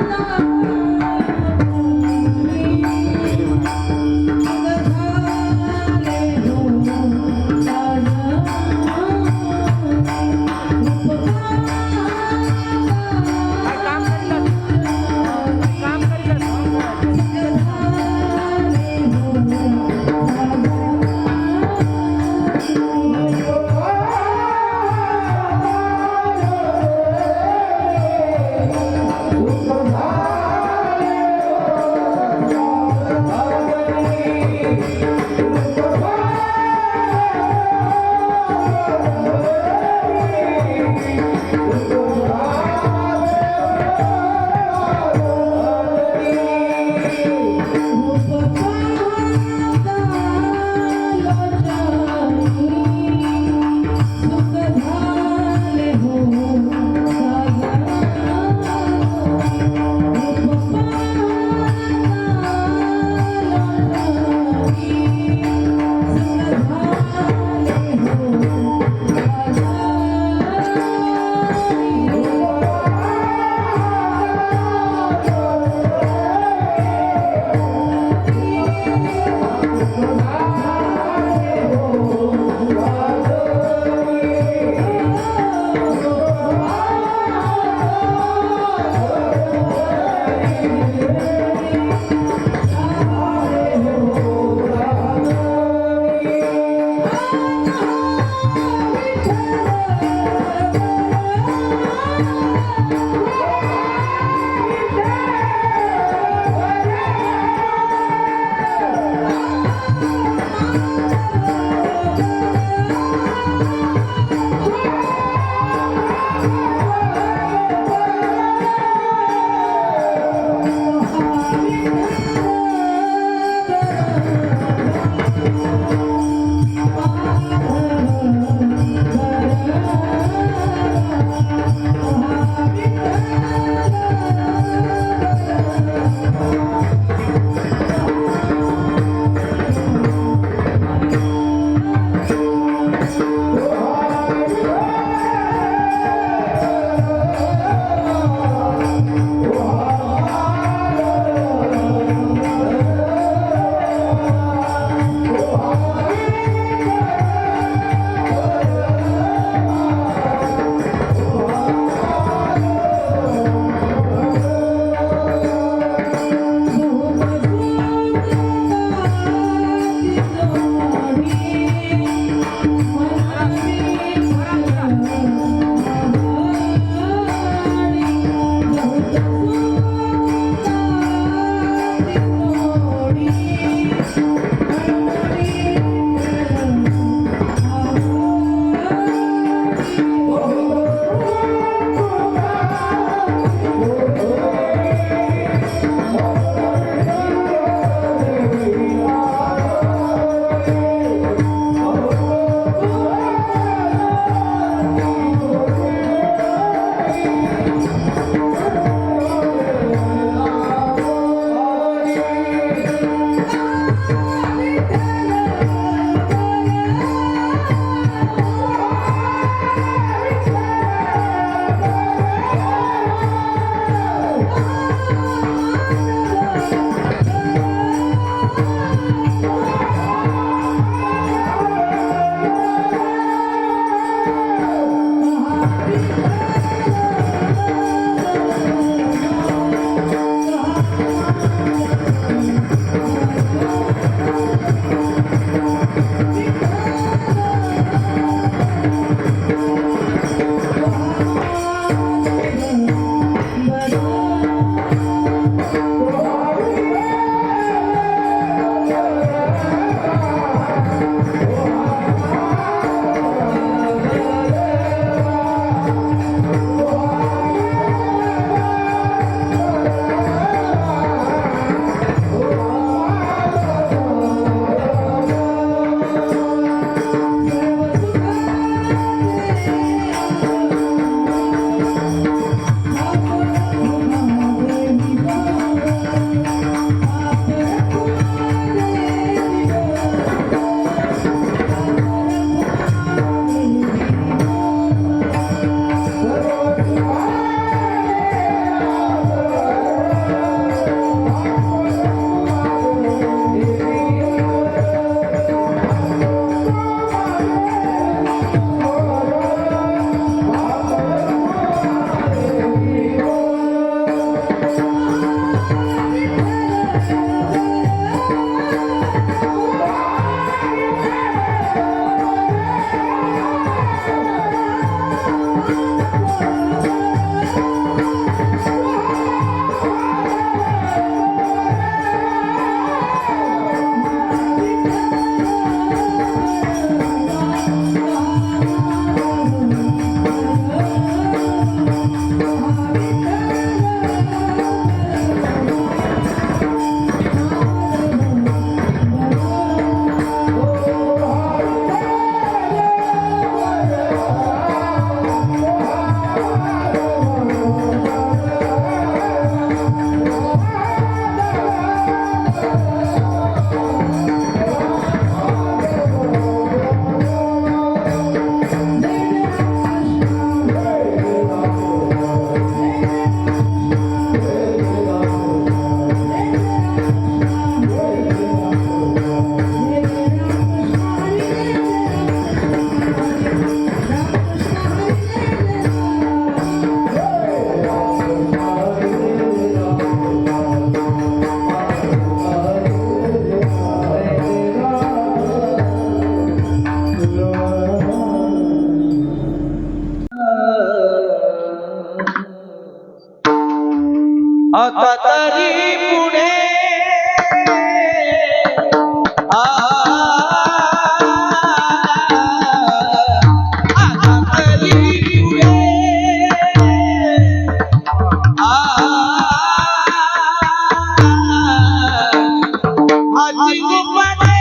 Ah! आता तरी पुढे आता तरी पुढे हाजी गुप्पाने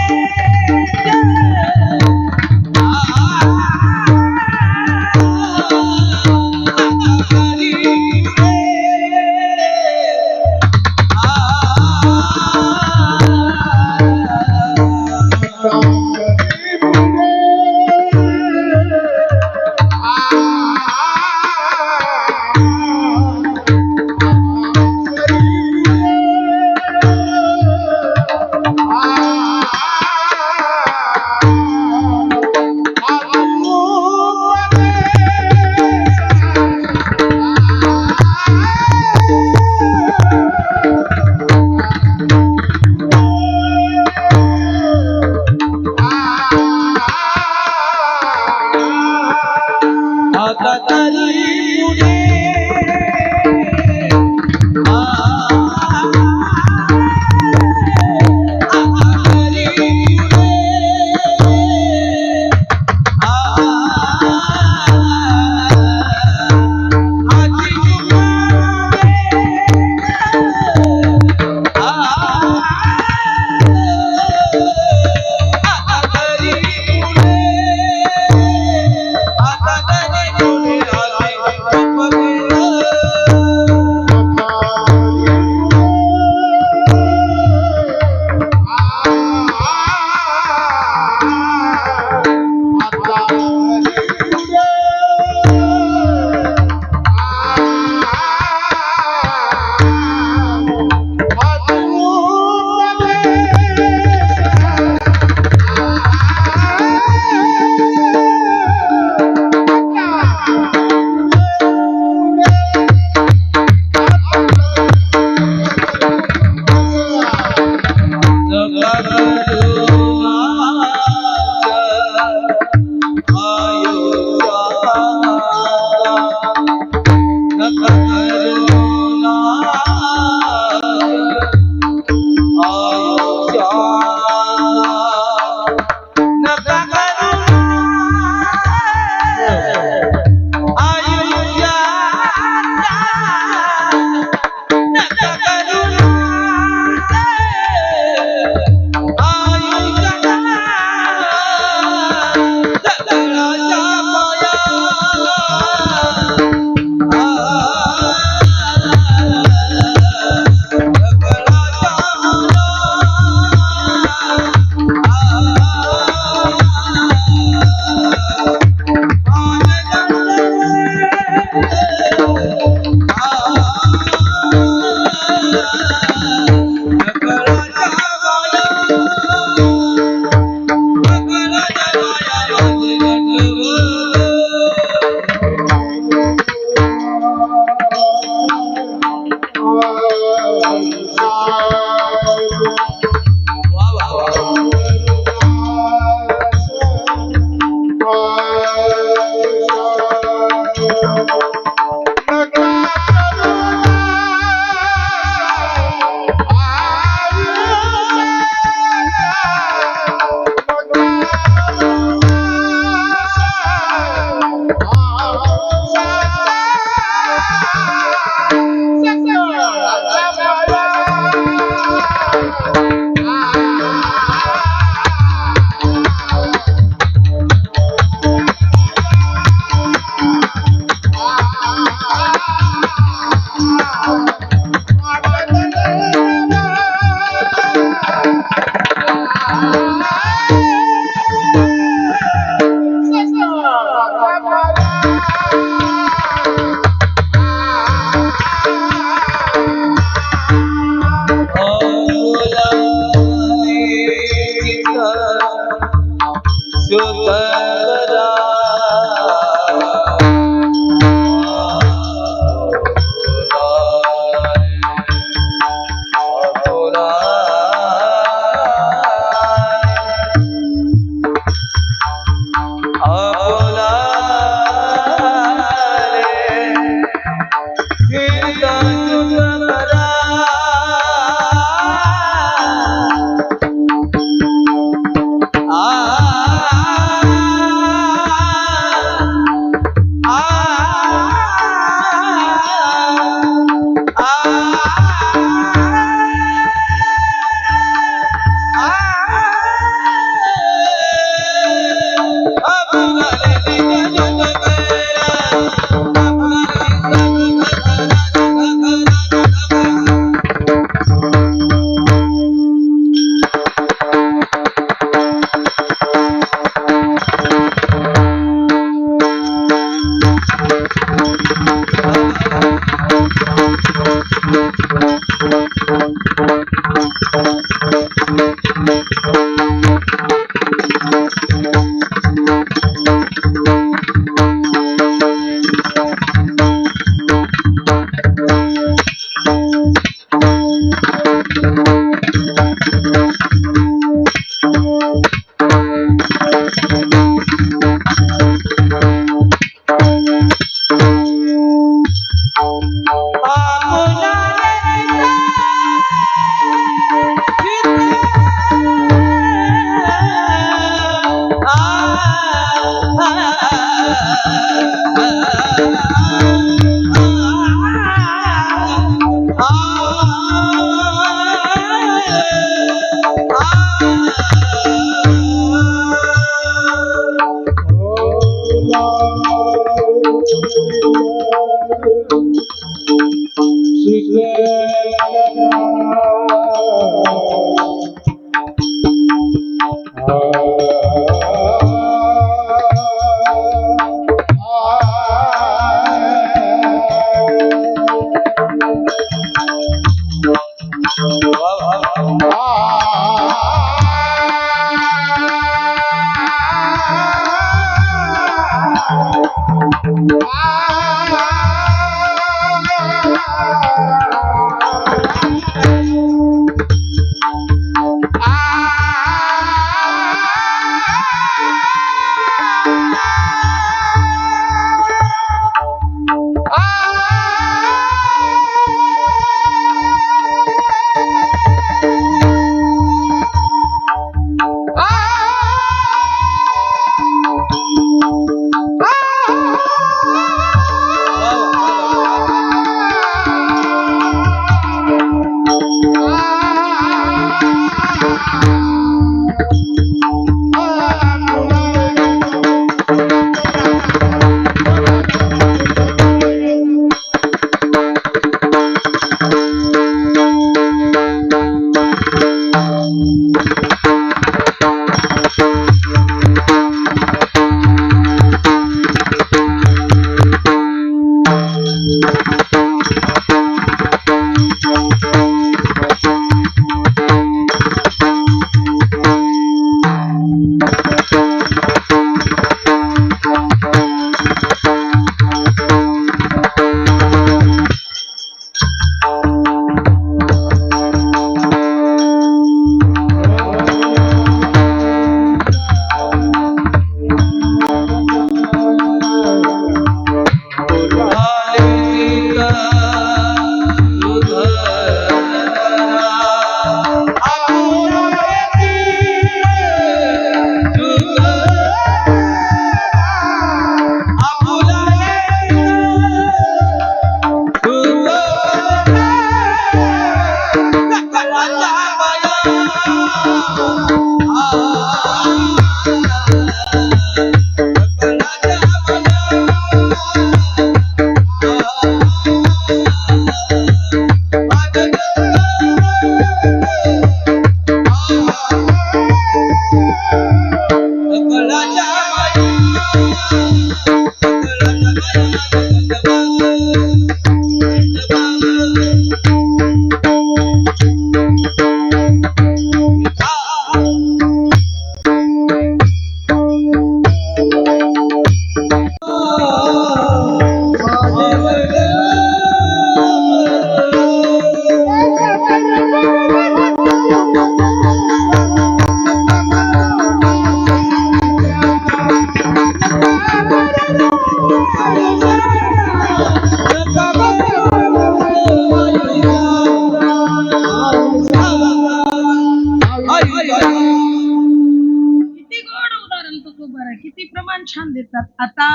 छान देतात. आता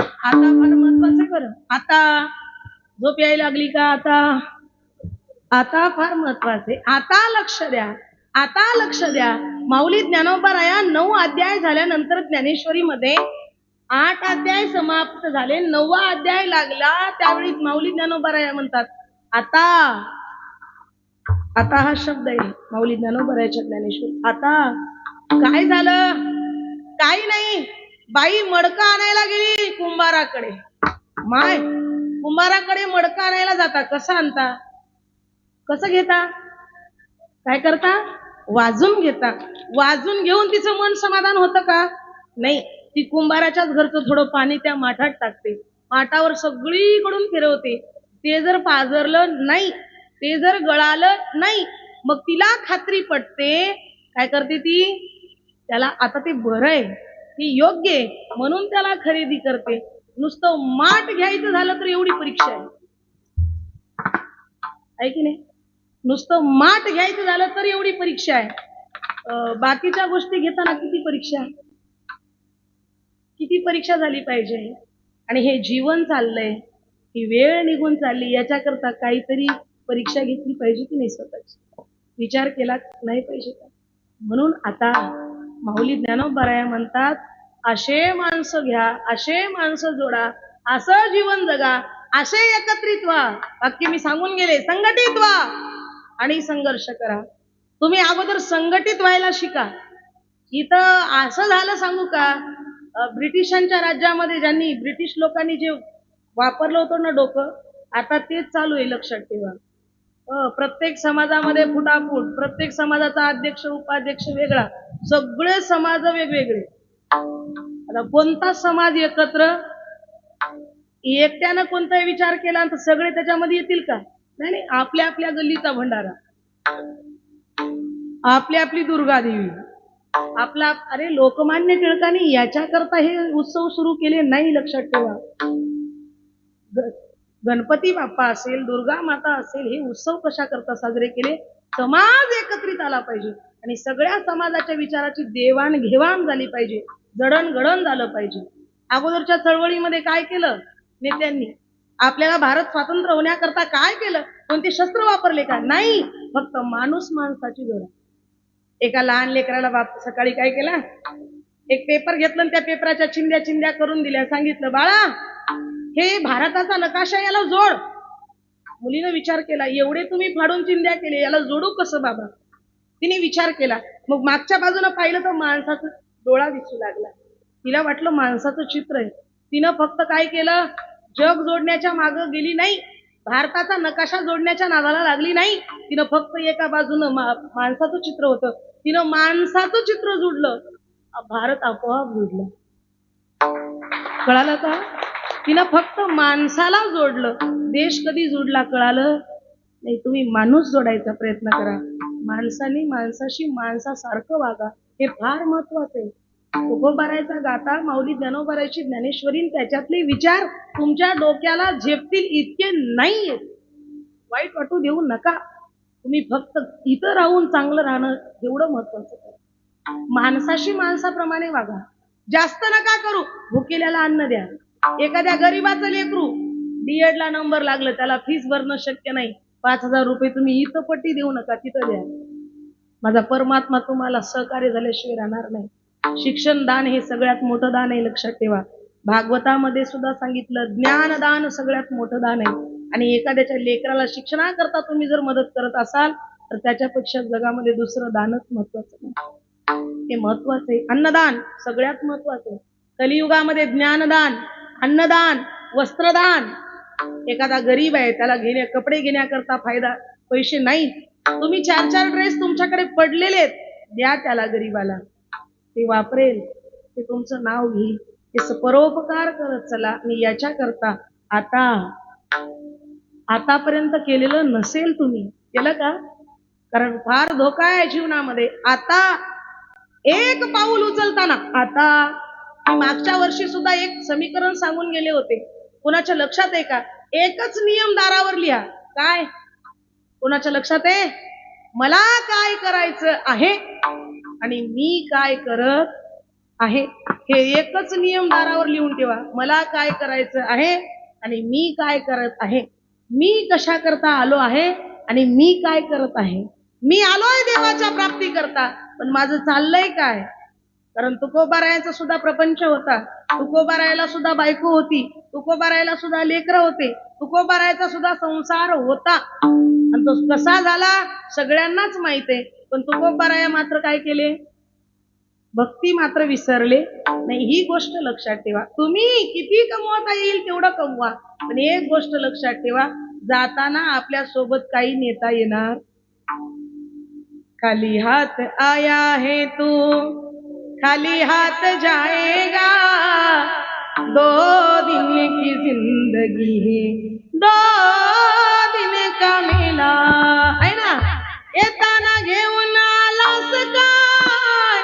आता फार महत्वाचं बरं. आता झोप यायला लागली का? आता फार महत्वाचे. आता लक्ष द्या, आता लक्ष द्या. माऊली ज्ञानोबा 9 अध्याय झाल्यानंतर ज्ञानेश्वरी मध्ये 8 अध्याय समाप्त झाले, 9वा अध्याय लागला. त्यावेळी माऊली ज्ञानोबा म्हणतात आता. आता हा शब्द आहे माऊली ज्ञानोबराच्या ज्ञानेश्वरी. आता काय झालं? काही नाही. बाई मडका आणायला गेली कुंभाराकडे. माय कुंभाराकडे मडका आणायला जाता. कसा आणता? कसं घेता? काय करता? वाजून घेता. वाजून घेऊन तिचं मन समाधान होतं का? नाही. ती कुंभाराच्याच घरचं थोडं पाणी त्या माठात टाकते, माठावर सगळीकडून फिरवते. ते जर पाझरलं नाही, ते जर गळालं नाही, मग तिला खात्री पटते. काय करते ती? त्याला आता ते बरं आहे, ती योग्य आहे म्हणून त्याला खरेदी करते. नुसतं माठ घ्यायचं झालं तर एवढी परीक्षा आहे की नाही? नुसतं माठ घ्यायचं झालं तर एवढी परीक्षा आहे. बाकीच्या गोष्टी घेताना किती परीक्षा, किती परीक्षा झाली पाहिजे. आणि हे जीवन चाललंय, ही वेळ निघून चालली, याच्याकरता काहीतरी परीक्षा घेतली पाहिजे की नाही? स्वतःची विचार केला नाही पाहिजे का? म्हणून आता माऊली ज्ञानोबराया म्हणतात, असे माणसं घ्या, असे माणसं जोडा, असं जीवन जगा, असे एकत्रित व्हा. वाक्य मी सांगून गेले, संघटित व्हा आणि संघर्ष करा. तुम्ही अगोदर संघटित व्हायला शिका. इथं असं झालं सांगू का, ब्रिटिशांच्या राज्यामध्ये ज्यांनी, ब्रिटिश लोकांनी जे वापरलं होतं ना डोकं, आता तेच चालू आहे, लक्षात ठेवा. प्रत्येक समाजामध्ये फुटाफूट, प्रत्येक समाजाचा अध्यक्ष उपाध्यक्ष वेगळा, सगळे समाज वेगवेगळे. आता कोणता समाज एकत्र एकट्यानं कोणताही विचार केला तर सगळे त्याच्यामध्ये येतील का? नाही नाही. आपल्या आपल्या गल्लीचा भंडारा, आपली आपली दुर्गा देवी, आपला. अरे लोकमान्य टिळकांनी याच्याकरता हे उत्सव सुरू केले नाही, लक्षात ठेवा. गणपती बाप्पा असेल, दुर्गा माता असेल, हे उत्सव कशा करता साजरे केले? समाज एकत्रित आला पाहिजे आणि सगळ्या समाजाच्या विचाराची देवाणघेवाण झाली पाहिजे, जडणघडण झालं पाहिजे. अगोदरच्या चळवळीमध्ये काय केलं नेत्यांनी? आपल्याला भारत स्वातंत्र्य होण्याकरता काय केलं? कोणते शस्त्र वापरले का? नाही. फक्त माणूस माणसाची जोड. एका लहान लेकराला बाप सकाळी काय केला, एक पेपर घेतलं आणि त्या पेपराच्या चिंध्या चिंध्या करून दिल्या. सांगितलं, बाळा हे भारताचा नकाशा, याला जोड. मुलीनं विचार केला, एवढे तुम्ही फाडून चिंध्या केले, याला जोडू कसं बाबा? तिने विचार केला. मग मागच्या बाजूला पाहिलं तर माणसाचा डोळा दिसू लागला. तिला वाटलं माणसाचं चित्र आहे. तिनं फक्त काय केलं, जग जोडण्याच्या मागं गेली नाही, भारताचा नकाशा जोडण्याच्या नादाला लागली नाही. तिनं फक्त एका बाजूनं माणसाचं चित्र होतं, तिनं माणसाचं चित्र जोडलं, भारत आपोआप जोडलं. कळालं का? तिनं फक्त माणसाला जोडलं. देश कधी जोडला कळालं नाही. तुम्ही माणूस जोडायचा प्रयत्न करा. माणसाने माणसाशी माणसासारखं वागा, हे फार महत्वाचं आहे. तुकोबारायचा गाता, माऊली ज्ञानोबारायची ज्ञानेश्वरी, त्याच्यातले विचार तुमच्या डोक्याला झेपतील इतके नाहीये. वाईट वाटू देऊ नका. तुम्ही फक्त इथं राहून चांगलं राहणं एवढं महत्वाचं आहे. माणसाशी माणसाप्रमाणे वागा. जास्त नका करू. भुकेल्याला अन्न द्या. एखाद्या गरीबाचं लेकरू डीएड ला नंबर लागलं, त्याला फीस भरणं शक्य नाही, 5,000 रुपये तुम्ही इथं पट्टी देऊ नका, तिथं द्या. माझा परमात्मा तुम्हाला सहकार्य झाल्याशिवाय राहणार नाही. शिक्षण दान हे सगळ्यात मोठं दान आहे, लक्षात ठेवा. भागवतामध्ये सुद्धा सांगितलं, ज्ञानदान सगळ्यात मोठं दान आहे. आणि एखाद्याच्या लेकराला शिक्षणाकरता तुम्ही जर मदत करत असाल तर त्याच्यापेक्षा जगामध्ये दुसरं दानच महत्वाचं नाही. हे महत्वाचं आहे. अन्नदान सगळ्यात महत्वाचं आहे. कलियुगामध्ये ज्ञानदान, अन्नदान, वस्त्रदान. एखादा गरीब आहे, त्याला कपडे घेण्याकरता फायदा पैसे नाही, तुम्ही 4-4 ड्रेस तुमच्याकडे पडलेले आहेत, द्या त्याला गरीबाला, ते वापरेल, ते तुमचं नाव घेईल, ते परोपकार करत चला. आणि याच्याकरता आतापर्यंत केलेलं नसेल, तुम्ही केलं का? कारण फार धोका आहे जीवनामध्ये. आता एक पाऊल उचलताना, आता मागच्या वर्षी सुद्धा एक समीकरण सांगून गेले होते, कोणाच्या लक्षात आहे का? एकच नियम दारावर लिहा. काय? कोणाच्या लक्षात आहे? मला काय करायचं आहे आणि मी काय करत आहे, हे एकच नियम दारावर लिहून ठेवा. मला काय करायचं आहे आणि मी काय करत आहे. मी कशा करता आलो आहे आणि मी काय करत आहे. मी आलोय देवाच्या प्राप्ती करता, पण माझं चाललंय काय? कारण तुकोबारायांचा सुद्धा प्रपंच होता, तुकोबारायला सुद्धा बायको होती, तुकोबारायला सुद्धा लेकरं होते, तुकोबारायचा सुद्धा संसार होता. आणि तो कसा झाला सगळ्यांनाच माहित आहे. पण तुकोबाराया मात्र काय केले? भक्ती मात्र विसरले नाही. ही गोष्ट लक्षात ठेवा. तुम्ही किती कमवता येईल तेवढं कमवा, पण एक गोष्ट लक्षात ठेवा, जाताना आपल्या सोबत काही नेता येणार. खाली हात आया है तू खाली हात जाएगा. 2 दिन की जिंदगी है 2 दिन का मेला आहे ना. येताना घेऊन आलास काय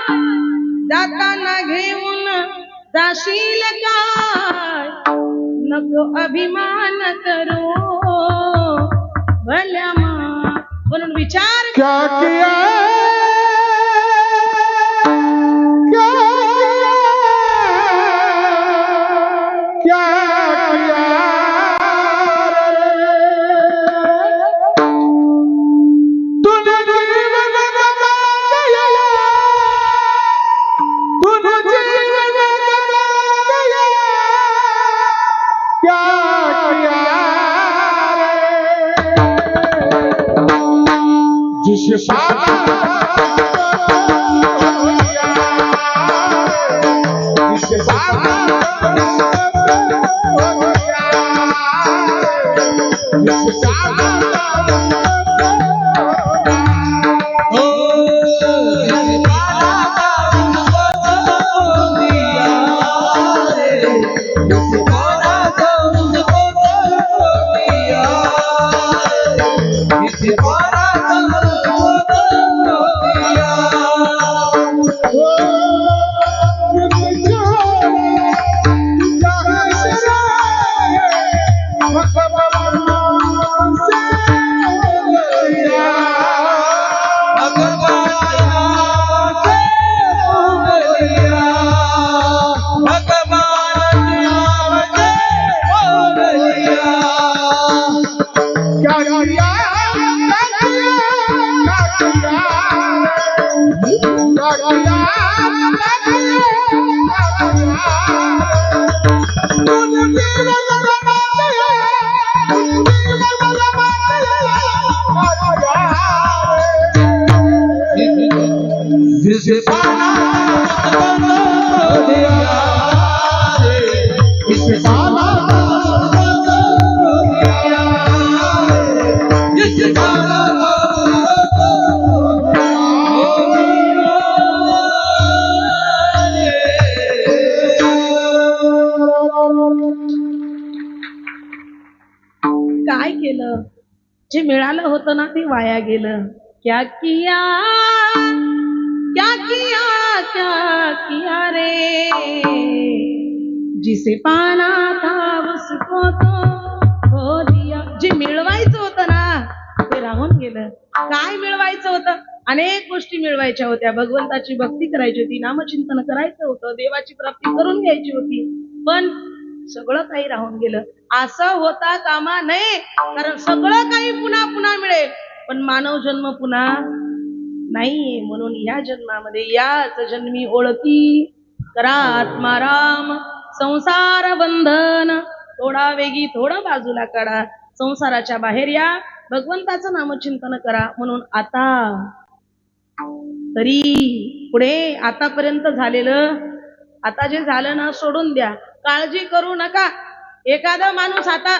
जाताना घेऊन जाशील काय. नको अभिमान करू भल्या म्हणून विचार क्या किया क्या किया क्या तूने जीवन गवा दिया तूने जीवन गवा दिया क्या किया जिसे पाना जिसे पाना जिसे पाना जिसे पाना जिसे पाना जिसे पाना काय केलं जे मिळालं होतं ना ते वाया गेलं. क्या किया क्या किया रे जिसे पाना था उसको तो खो दिया. जे मिळवायचं होतं ना ते राहून गेलं. काय मिळवायचं होतं. अनेक गोष्टी मिळवायच्या होत्या. भगवंताची भक्ती करायची होती नामचिंतन करायचं होतं देवाची प्राप्ती करून घ्यायची होती. पण सगळं काही राहून गेलं. असं होता कामा नये. कारण सगळं काही पुन्हा पुन्हा मिळेल पण मानव जन्म पुन्हा नाही. म्हणून या जन्मामध्ये याच जन्मी ओळखी करा आत्माराम. संसार बंधन थोडा वेगी थोडं बाजूला काढा. संसाराच्या बाहेर या भगवंताचं नामचिंतन करा. म्हणून आता तरी पुढे आतापर्यंत झालेलं आता जे झालं ना सोडून द्या. काळजी करू नका. एखादा माणूस आता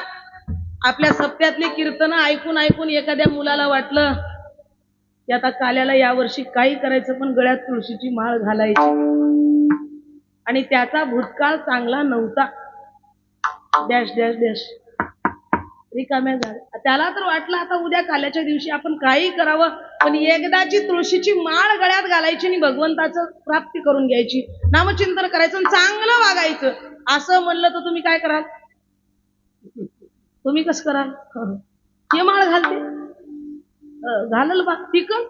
आपल्या सप्त्यातली कीर्तन ऐकून ऐकून एखाद्या मुलाला वाटलं की आता काल्याला यावर्षी काही करायचं पण गळ्यात तुळशीची माळ घालायची आणि त्याचा भूतकाळ चांगला नव्हता. डॅश डॅश डॅश रिकाम्या झाल्या. त्याला तर वाटलं आता उद्या काल्याच्या दिवशी आपण काही करावं पण एकदाची तुळशीची माळ गळ्यात घालायची आणि भगवंताचं प्राप्ती करून घ्यायची नामचिंतन करायचं आणि चांगलं वागायचं. असं म्हणलं तर तुम्ही काय कराल. तुम्ही कसं कराल. हे माळ घालते घालल बा टिकल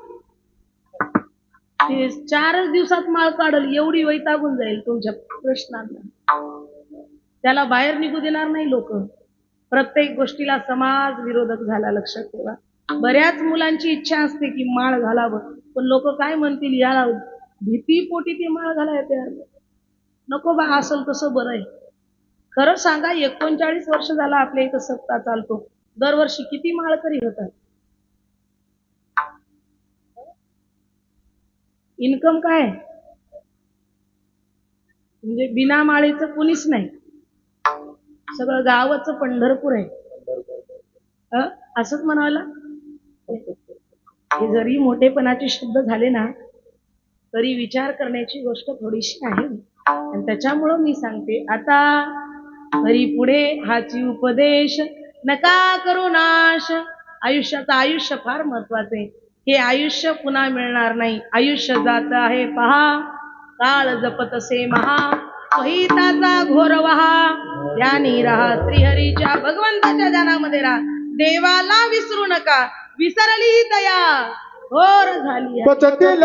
ते 4च दिवसात माळ काढल एवढी वैतागून जाईल तुमच्या प्रश्नांना. त्याला बाहेर निघू देणार नाही लोक. प्रत्येक गोष्टीला समाज विरोधक झाला. लक्षात ठेवा. बऱ्याच मुलांची इच्छा असते की माळ घालावं पण लोक काय म्हणतील याला भीती पोटी ते माळ घालायला तयार नको बा. असेल तसं बरं आहे. खरं सांगा 39 वर्ष झाला आपल्या इथं सप्ताह चालतो. दरवर्षी किती माळकरी होतात. इन्कम काय म्हणजे बिना माळेचं कुणीच नाही. सगळं गावाचं पंढरपूर आहे. असंच म्हणावं. हे जरी मोठेपणाचे शब्द झाले ना तरी विचार करण्याची गोष्ट थोडीशी आहे आणि त्याच्यामुळं मी सांगते आता तरी पुढे हाची उपदेश नका करू नाश. आयुष्याचं आयुष्य फार महत्वाचे. हे आयुष्य पुन्हा मिळणार नाही. आयुष्य जात आहे पहा काळ जपतसे महा हिताचा घोर वहा. ध्यानी राहा श्रीहरीच्या भगवंताच्या ध्यानामध्ये राहा. देवाला विसरू नका. विसरली दया घोर झाली आहे. पचतील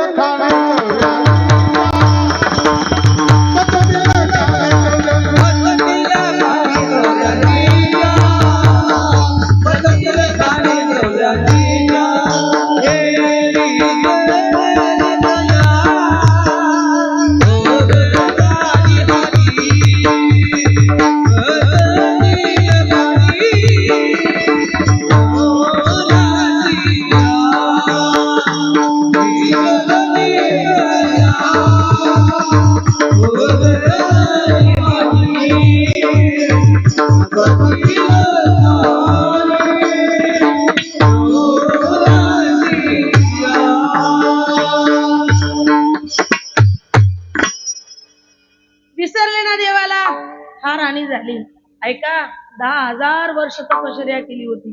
विसरले ना देवाला फार हानी झाली. ऐका 10,000 वर्ष तपश्चर्या केली होती.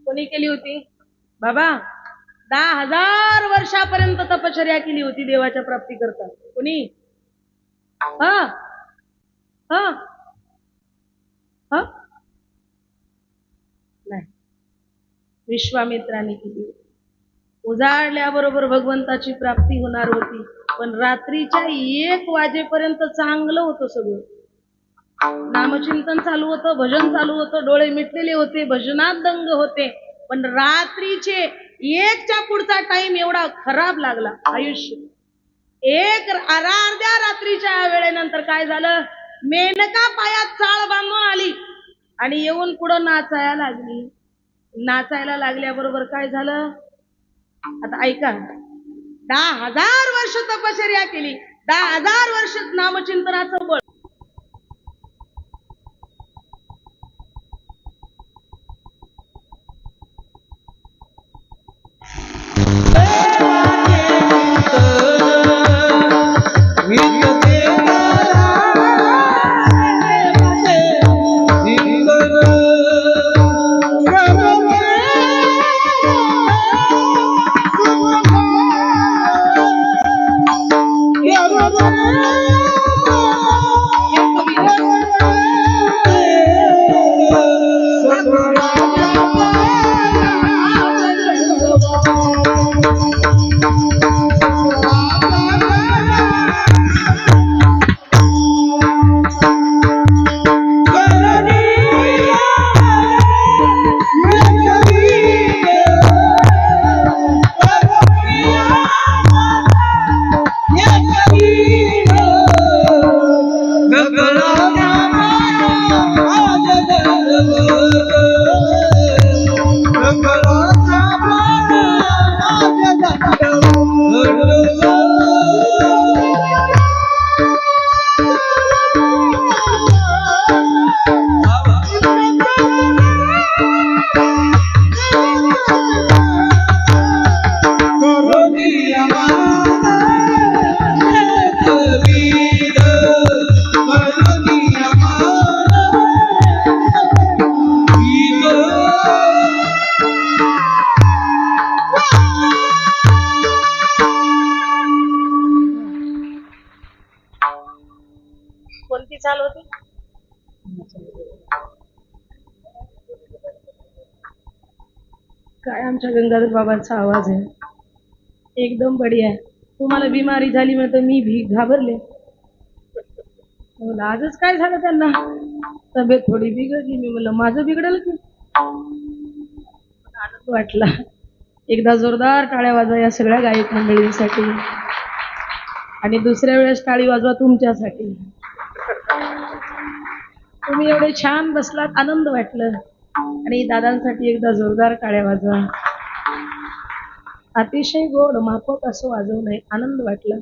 कोणी केली होती बाबा? 10,000 वर्षापर्यंत तपश्चर्या केली होती देवाच्या प्राप्ती करता. कोणी? हा हा हा नाही, विश्वामित्राने केली. उजाडल्याबरोबर भगवंताची प्राप्ती होणार होती पण रात्रीच्या 1 वाजेपर्यंत चांगलं होतं सगळं. नामचिंतन चालू होतं, भजन चालू होतं, डोळे मिटलेले होते, भजनात दंग होते. पण रात्रीचे 1च्या पुढचा टाइम एवढा खराब लागला. आयुष्य अर्ध्या रात्रीच्या वेळेनंतर काय झालं? मेनका पायात चाळ बांधून आली आणि येऊन पुढं नाचायला लागली. नाचायला लागल्याबरोबर काय झालं? आता ऐका 10,000 वर्ष तपश्चर्या केली. 10,000 वर्ष नामचिंतनाचं बळ. कोणती चाल होती? काय आमच्या गंगाधर बाबांचा आवाज आहे एकदम बढिया. तुम्हाला बिमारी झाली म्हणतो मी भी घाबरले. आजच काय झालं त्यांना? तब्येत थोडी बिघडली. मी म्हणलं माझं बिघडलं की? आनंद वाटला. एकदा जोरदार टाळ्या वाजवा या सगळ्या गायक मंडळींसाठी आणि दुसऱ्या वेळेस टाळी वाजवा तुमच्यासाठी. तुम्ही एवढे छान बसलात, आनंद वाटलं. आणि दादांसाठी एकदा जोरदार टाळ्या वाजवा. अतिशय गोड माफक असं वाजवलंय, आनंद वाटला.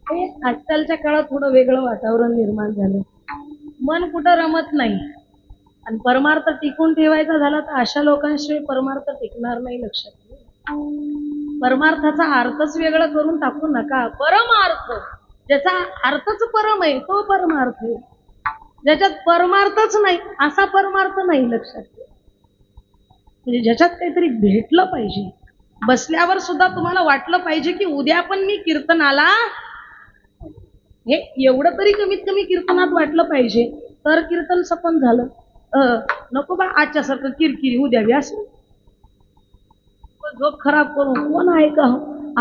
हे आजकालच्या काळात थोडं वेगळं वातावरण निर्माण झालं. मन कुठं रमत नाही आणि परमार्थ टिकून ठेवायचा झाला तर अशा लोकांशिवाय परमार्थ टिकणार नाही. लक्षात घ्या. परमार्थाचा अर्थच वेगळं करून टाकू नका. परमार्थ ज्याचा अर्थच परम आहे तो परमार्थ आहे. ज्याच्यात परमार्थच नाही असा परमार्थ नाही. लक्षात घ्या. म्हणजे ज्याच्यात काहीतरी भेटलं पाहिजे. बसल्यावर सुद्धा तुम्हाला वाटलं पाहिजे की उद्या पण मी कीर्तनाला, हे एवढं तरी कमीत कमी कीर्तनात वाटलं पाहिजे तर कीर्तन सपन झालं. नको बा आजच्या सारखं किरकिरी उद्या बी असं झोप खराब करून कोण आहे का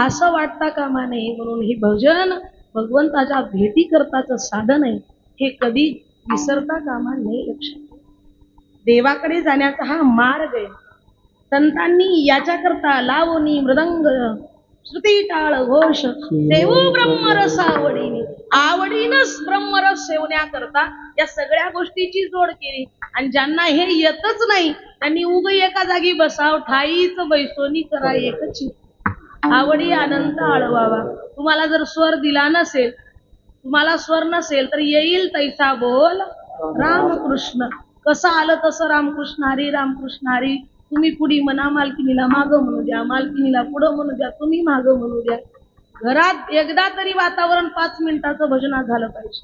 असं वाटता कामा नये. म्हणून हे भजन भगवंताच्या भेटी करताच साधन आहे. हे कधी विसरता कामा नये. लक्षात देवाकडे जाण्याचा हा मार्ग आहे. संतांनी याच्याकरता लावणी मृदंग श्रुती टाळ घोष सेवू ब्रह्मरस आवडीने, आवडीनच ब्रह्मरस सेवण्याकरता या सगळ्या गोष्टीची जोड केली. आणि ज्यांना हे येतच नाही त्यांनी उग एका जागी बसाव, ठाईच बैसोनी करा एकची, आवडी अनंत आळवावा. तुम्हाला जर स्वर दिला नसेल, तुम्हाला स्वर नसेल तर येईल तैसा बोल रामकृष्ण. कसं आलं तसं रामकृष्ण हरी रामकृष्ण हरी. तुम्ही पुढी म्हणा, मालकिनीला माग म्हणू द्या, मालकिनीला पुढं म्हणू द्या, तुम्ही माग म्हणू द्या. घरात एकदा तरी वातावरण 5 मिनिटाचं भजनात झालं पाहिजे.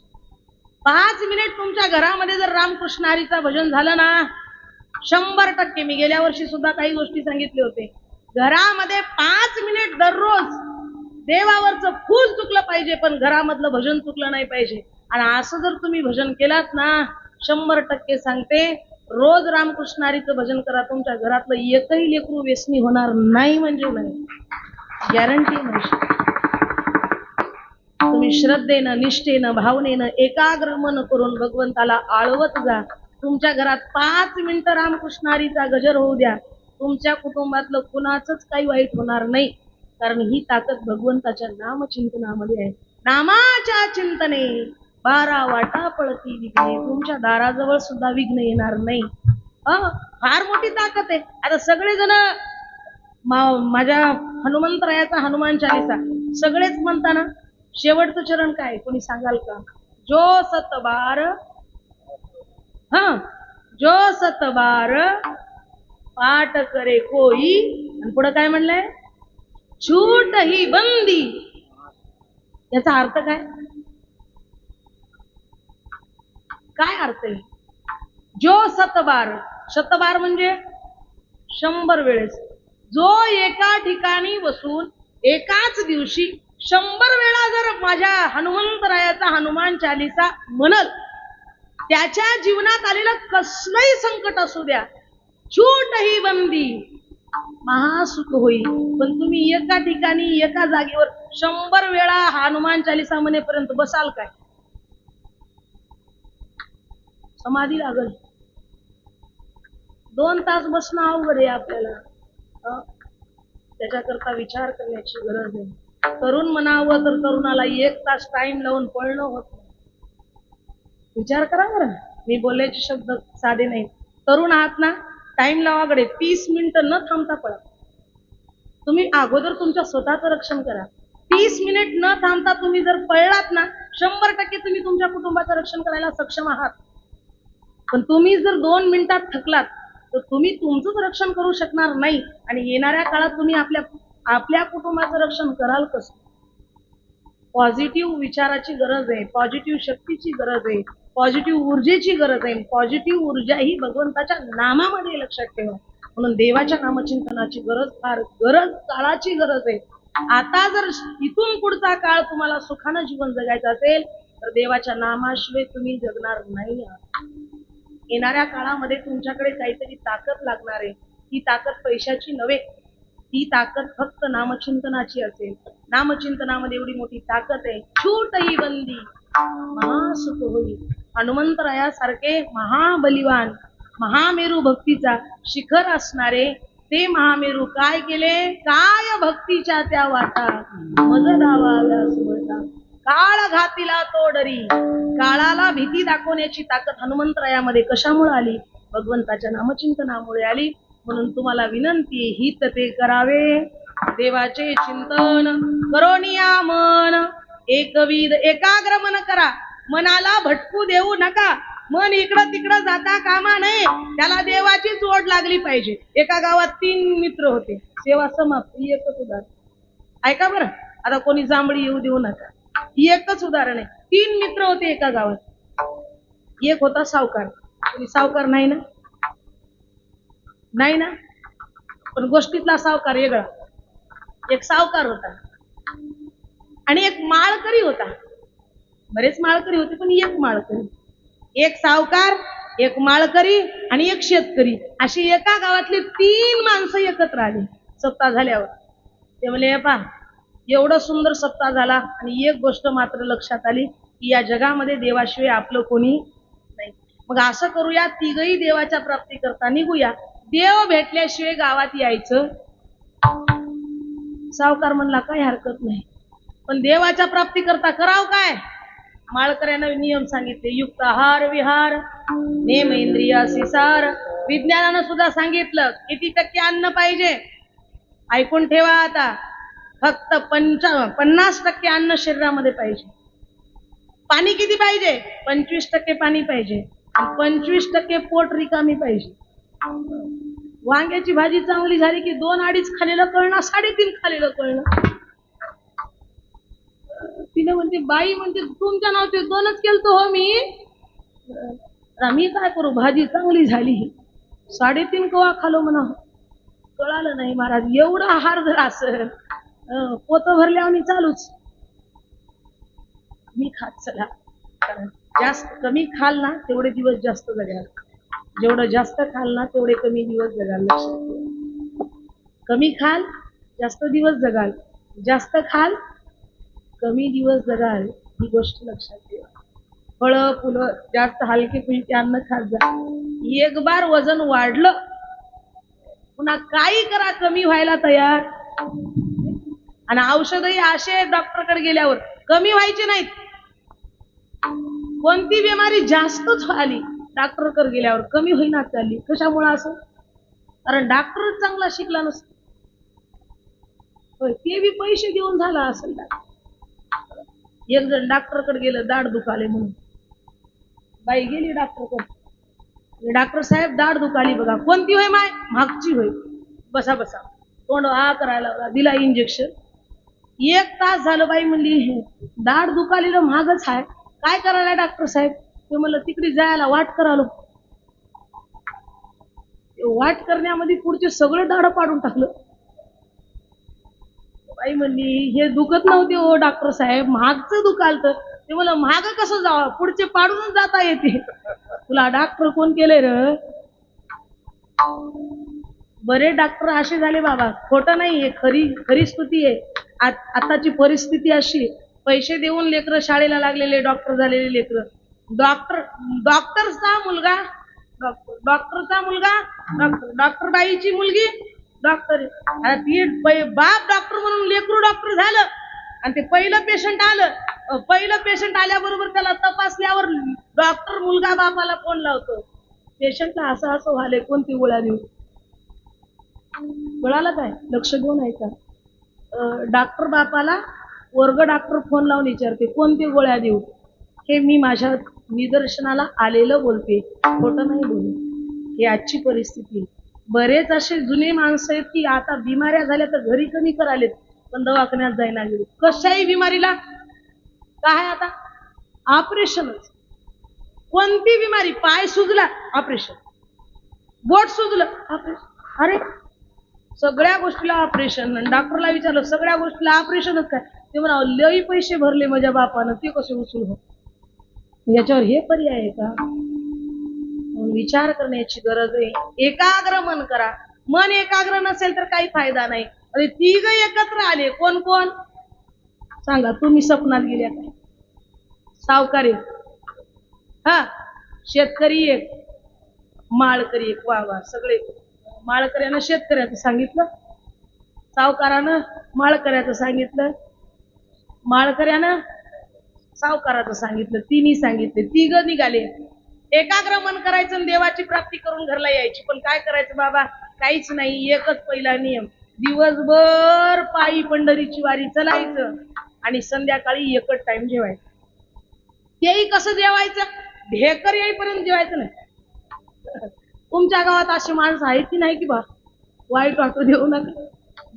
5 मिनिट तुमच्या घरामध्ये जर रामकृष्ण हरीचं भजन झालं ना, 100%. मी गेल्या वर्षी सुद्धा काही गोष्टी सांगितले होते. घरामध्ये 5 मिनिट दररोज देवावरचं फूल चुकलं पाहिजे पण घरामधलं भजन चुकलं नाही पाहिजे. आणि असं जर तुम्ही भजन केलात ना, 100% सांगते, रोज रामकृष्ण हरीचं भजन करा, तुमच्या घरातलं एकही लेकरू व्यसनी होणार नाही. म्हणजे नाही, गॅरंटी नाही. तुम्ही श्रद्धेनं निष्ठेनं भावनेनं एकाग्र मन करून भगवंताला आळवत जा. तुमच्या घरात 5 मिनिटं रामकृष्ण हरीचा गजर होऊ द्या. तुमच्या कुटुंबातलं कुणाचंच काही वाईट होणार नाही. कारण ही ताकद भगवंताच्या नामचिंतनामध्ये आहे. नामाच्या चिंतने 12 वाटा पळती विघ्ने. तुमच्या दाराजवळ सुद्धा विघ्न येणार नाही. फार मोठी ताकद आहे. आता सगळेजण माझ्या हनुमंतरायाचा हनुमान चालीसा सगळेच म्हणताना शेवटचं चरण काय कोणी सांगाल का? जो सतबार, जो सतबार पाठ करे कोई. आणि पुढे काय म्हणलंय? छूट ही बंदी. याचा अर्थ काय? काय अर्थ आहे? जो सतबार, शतबार म्हणजे 100 वेळेस. जो एका ठिकाणी बसून एकाच दिवशी 100 वेळा जर माझ्या हनुमंतरायाचा हनुमान चालीसा म्हणल, त्याच्या जीवनात आलेलं कसलंही संकट असू द्या, छूट ही बंदी, महासुख होईल. पण तुम्ही एका ठिकाणी एका जागेवर 100 वेळा हनुमान चालीसा म्हणेपर्यंत बसाल काय? समाधी लागल. 2 तास बसणं अवघड आहे आपल्याला. त्याच्याकरता विचार करण्याची गरज आहे. तरुण म्हणावं तर तरुणाला 1 तास टाइम लावून पळणं होत नाही. विचार करा बरं. मी बोलायचे शब्द साधे नाही. तरुण आहात ना, टाइम लावाकडे 30 मिनिटं न थांबता पळा. तुम्ही अगोदर तुमच्या स्वतःचं रक्षण करा. 30 मिनिट न थांबता तुम्ही जर पळलात ना, 100% तुम्ही तुमच्या कुटुंबाचं रक्षण करायला सक्षम आहात. पण तुम्ही जर 2 मिनिटात थकलात तर तुम्ही तुमचंच रक्षण करू शकणार नाही. आणि येणाऱ्या काळात तुम्ही आपल्या कुटुंबाचं रक्षण कराल कसं? पॉझिटिव्ह विचाराची गरज आहे, पॉझिटिव्ह शक्तीची गरज आहे, पॉझिटिव्ह ऊर्जेची गरज आहे. पॉझिटिव्ह ऊर्जा ही भगवंताच्या नामामध्ये. लक्षात ठेवा. म्हणून देवाच्या नामचिंतनाची गरज, फार काळाची गरज आहे. आता जर इथून पुढचा काळ तुम्हाला सुखानं जीवन जगायचं असेल तर देवाच्या नामाशिवाय तुम्ही जगणार नाही. येणाऱ्या काळामध्ये तुमच्याकडे काहीतरी ताकद लागणार आहे. ती ताकद पैशाची नव्हे, ती ताकद फक्त नामचिंतनाची असेल. नामचिंतनामध्ये एवढी मोठी ताकद आहे. छूट ही बंदी, महासुख होईल. हनुमंतरायासारखे महाबलिवान, महामेरू भक्तीचा शिखर असणारे ते महामेरू काय केले? काय भक्तीच्या त्या वाटा मज धावाव्या सुवटा. काळ घातीला तो डरी. काळाला भीती दाखवण्याची ताकद हनुमंतरायामध्ये कशामुळे आली? भगवंताच्या नामचिंतनामुळे आली. म्हणून तुम्हाला विनंती, हित ते करावे देवाचे चिंतन करोनिया मन एकविध. एकाग्र मन करा. मनाला भटकू देऊ नका. मन इकडं तिकडं जाता कामा नये. त्याला देवाची जोड लागली पाहिजे. एका गावात 3 मित्र होते. सेवा समाप्त. एकच उदाहरण ऐका बरं. आता कोणी जांभळी येऊ देऊ नका. एकच उदाहरण आहे. 3 मित्र होते एका गावात. एक होता सावकार. कोणी सावकार नाही ना? नाही ना? पण गोष्टीतला सावकार वेगळा. एक सावकार होता आणि एक माळकरी होता. बरेच माळकरी होते पण एक माळकरी. एक सावकार, एक माळकरी आणि एक शेतकरी, अशी एका गावातली 3 माणसं एकत्र आली. सप्ताह झाल्यावर ते म्हणले, पा एवढं सुंदर सप्ताह झाला आणि एक गोष्ट मात्र लक्षात आली की या जगामध्ये देवाशिवाय आपलं कोणी नाही. मग असं करूया, तिघही देवाच्या प्राप्ती करता निघूया. देव भेटल्याशिवाय गावात यायचं. सावकार म्हणला काही हरकत नाही, पण देवाच्या प्राप्ती करता कराव काय? माळकऱ्यानं नियम सांगितले. युक्त आहार विहार, नेम इंद्रियासी सार. विज्ञानानं सुद्धा सांगितलं किती टक्के अन्न पाहिजे. ऐकून ठेवा आता. फक्त 50% अन्न शरीरामध्ये पाहिजे. पाणी किती पाहिजे? 25% पाणी पाहिजे. 25% पोट रिकामी पाहिजे. वांग्याची भाजी चांगली झाली की 2-2.5 खालेलं कळणं, 3.5 खालेलं कळणं. तिने म्हणते, बाई म्हणते तुमच्या नाव ते 2च केलतो हो मी. मी काय करू, भाजी चांगली झाली. 3.5 कवा खालो म्हणा. कळालं नाही महाराज. एवढा आहार जर असेल, पोत भरल्यावर मी चालूच. मी खात चला. कारण जास्त कमी खाल ना तेवढे दिवस जास्त जगाल. जेवढं जास्त खाल ना तेवढे कमी दिवस जगाल. लक्षात ठेवा. कमी खाल जास्त दिवस जगाल, जास्त खाल कमी दिवस जगाल. ही गोष्ट लक्षात ठेवा. फळं फुलं जास्त हलके फुलके अन्न खात जा. एक बार वजन वाढलं पुन्हा काही करा कमी व्हायला तयार. आणि औषधही असे डॉक्टरकडे गेल्यावर कमी व्हायचे नाहीत. कोणती बिमारी जास्तच आली डॉक्टरकडे गेल्यावर कमी होईना चालली. कशामुळे असं? कारण डॉक्टरच चांगला शिकला नसतो. ते बी पैसे देऊन झाला असेल. एक जण डॉक्टरकडे गेलं, दाढ दुखाले म्हणून. बाई गेली डॉक्टरकडे. डॉक्टर साहेब दाढ दुखाली बघा. कोणती होय माय? मागची होय. बसा बसा. तोंड आ करायला लागला. दिला इंजेक्शन. 1 तास झालं. बाई म्हणली दाढ दुखालेलं महागच आहे. काय करायला डॉक्टर साहेब? ते म्हणलं तिकडे जायला वाट करालो. वाट करण्यामध्ये पुढचे सगळे दाढ पाडून टाकलं. बाई म्हणली हे दुखत नव्हते हो डॉक्टर साहेब, मागचं दुखालत. ते म्हणलं माग कसं जावं? पुढचे पाडूनच जाता येते. तुला डॉक्टर कोण केले र? बरे डॉक्टर असे झाले बाबा. खोटं नाही, हे खरी स्तुती आहे. आताची परिस्थिती अशी, पैसे देऊन लेकरं शाळेला लागलेले, डॉक्टर झालेले लेकरं. डॉक्टरचा मुलगा डॉक्टर बाईची मुलगी डॉक्टर. ती बाप डॉक्टर म्हणून लेकरू डॉक्टर झालं. आणि ते पहिलं पेशंट आलं. पहिलं पेशंट आल्याबरोबर त्याला तपासल्यावर डॉक्टर मुलगा बापाला फोन लावतो, पेशंटला असं असं व्हायलंय, कोणती गोळ्या देऊ? कळालं काय? लक्ष देऊन ऐका. डॉक्टर बापाला वर्ग डॉक्टर फोन लावून विचारते कोणती गोळ्या देऊ. हे मी माझ्या निदर्शनाला आलेलं बोलते, खोटं नाही बोलू. ही आजची परिस्थिती आहे. बरेच असे जुने माणसं आहेत की आता बिमाऱ्या झाल्या तर घरी कमी करालेत, पण दवाखान्यात जायला गेले. कशाही बिमारीला काय आता ऑपरेशनच. कोणती बिमारी? पाय सुजला ऑपरेशन, बोट सुजलं ऑपरेशन. अरे सगळ्या गोष्टीला ऑपरेशन. डॉक्टरला विचारलं सगळ्या गोष्टीला ऑपरेशनच काय? ते म्हणा लई पैसे भरले माझ्या बापानं, ते कसे उचल हो? याच्यावर हे पर्याय आहे का? विचार करण्याची गरज आहे. एकाग्र मन करा. मन एकाग्र नसेल तर काही फायदा नाही. अरे तिघ एकत्र आले. कोण कोण सांगा? तुम्ही स्वप्नात गेल्या काय? सावकार एक, शेतकरी एक, माळकरी एक. वा वा, सगळे. माळकऱ्यानं शेतकऱ्याचं सांगितलं, सावकारानं माळकऱ्याचं सांगितलं, माळकऱ्यानं सावकाराचं सांगितलं. तिन्ही सांगितले. तिघ निघाले. एकाग्र मन करायचं आणि देवाची प्राप्ती करून घरला यायची. पण काय करायचं बाबा? काहीच नाही. एकच पहिला नियम, दिवसभर पायी पंढरीची वारी चलायचं आणि संध्याकाळी एकच टाइम जेवायचं. तेही कसं जेवायचं? ढेकर येईपर्यंत जेवायचं नाही. तुमच्या गावात अशी माणसं आहेत की नाही की बा वाईट वाटू देऊ नका.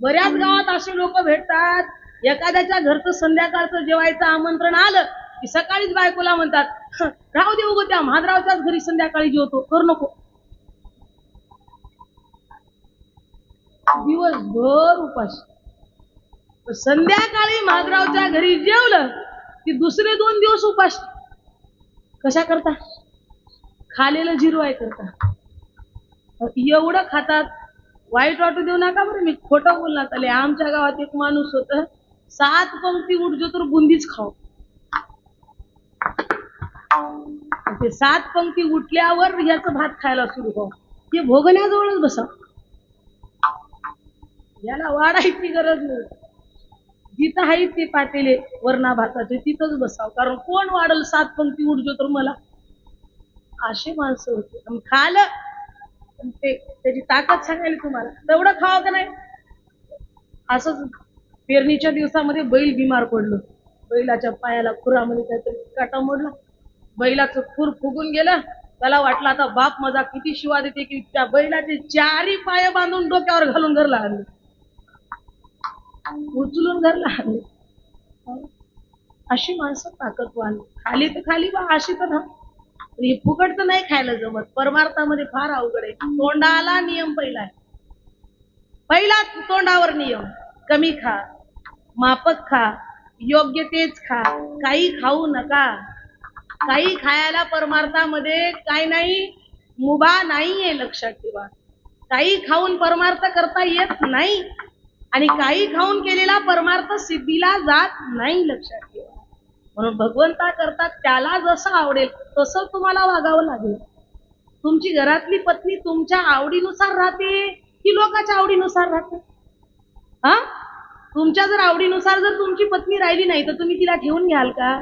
बऱ्याच गावात असे लोक भेटतात, एखाद्याच्या घरचं संध्याकाळचं जेवायचं आमंत्रण आलं की सकाळीच बायकोला म्हणतात राहू दे उगं त्या महादरावच्याच घरी संध्याकाळी जेवतो, करू नको. दिवसभर उपाशी, संध्याकाळी महादरावच्या घरी जेवलं की दुसरे 2 दिवस उपाशी. कशा करता? खालेलं जिरवाय करता. एवढं खातात, वाईट वाटू देऊ नका बरं, मी खोटं बोलण्यात आले. आमच्या गावात एक माणूस होत, 7 पंक्ती उठजो तर बुंदीच खाऊ. ते 7 पंक्ती उठल्यावर याचं भात खायला सुरू हो, ते भोगण्याजवळच बसा. याला वाढायची गरज नाही. जिथं आहे ते पातेले वरणा भाताचे तिथंच बसाव, कारण कोण वाढल 7 पंक्ती उठजो तर मला. अशी माणसं होती. खालं ते त्याची ताकद सांगायला तुम्हाला, तेवढं खावं का नाही. असंच पेरणीच्या दिवसामध्ये बैल बिमार पडलं, बैलाच्या पायाला खुरामध्ये काहीतरी काटा मोडला, बैलाचं खूर फुगून गेलं. त्याला वाटलं आता बाप माझा किती शिवा देते की त्या बैलाचे 4ही पाय बांधून डोक्यावर घालून घरला आणले, उचलून घरला आणले. अशी माणसं ताकदवान. खाली तर खाली बा, अशी तर ना हे फुकट तर नाही खायला जमत. परमार्थामध्ये फार अवघड आहे. तोंडाला नियम पहिला आहे. पहिला तोंडावर नियम, कमी खा, मापक खा, योग्य तेच खा, काही खाऊ नका. काही खायला परमार्थामध्ये काय नाही, मुभा नाहीये, लक्षात ठेवा. काही खाऊन परमार्थ करता येत नाही आणि काही खाऊन केलेला परमार्थ सिद्धीला जात नाही, लक्षात ठेवा. म्हणून भगवंता करतात त्याला जसं आवडेल तसं तुम्हाला वागावं लागेल. तुमची घरातली पत्नी तुमच्या आवडीनुसार राहते की लोकांच्या आवडीनुसार राहते? हा, तुमच्या जर आवडीनुसार जर तुमची पत्नी राहिली नाही तर तुम्ही तिला ठेवून घ्याल का?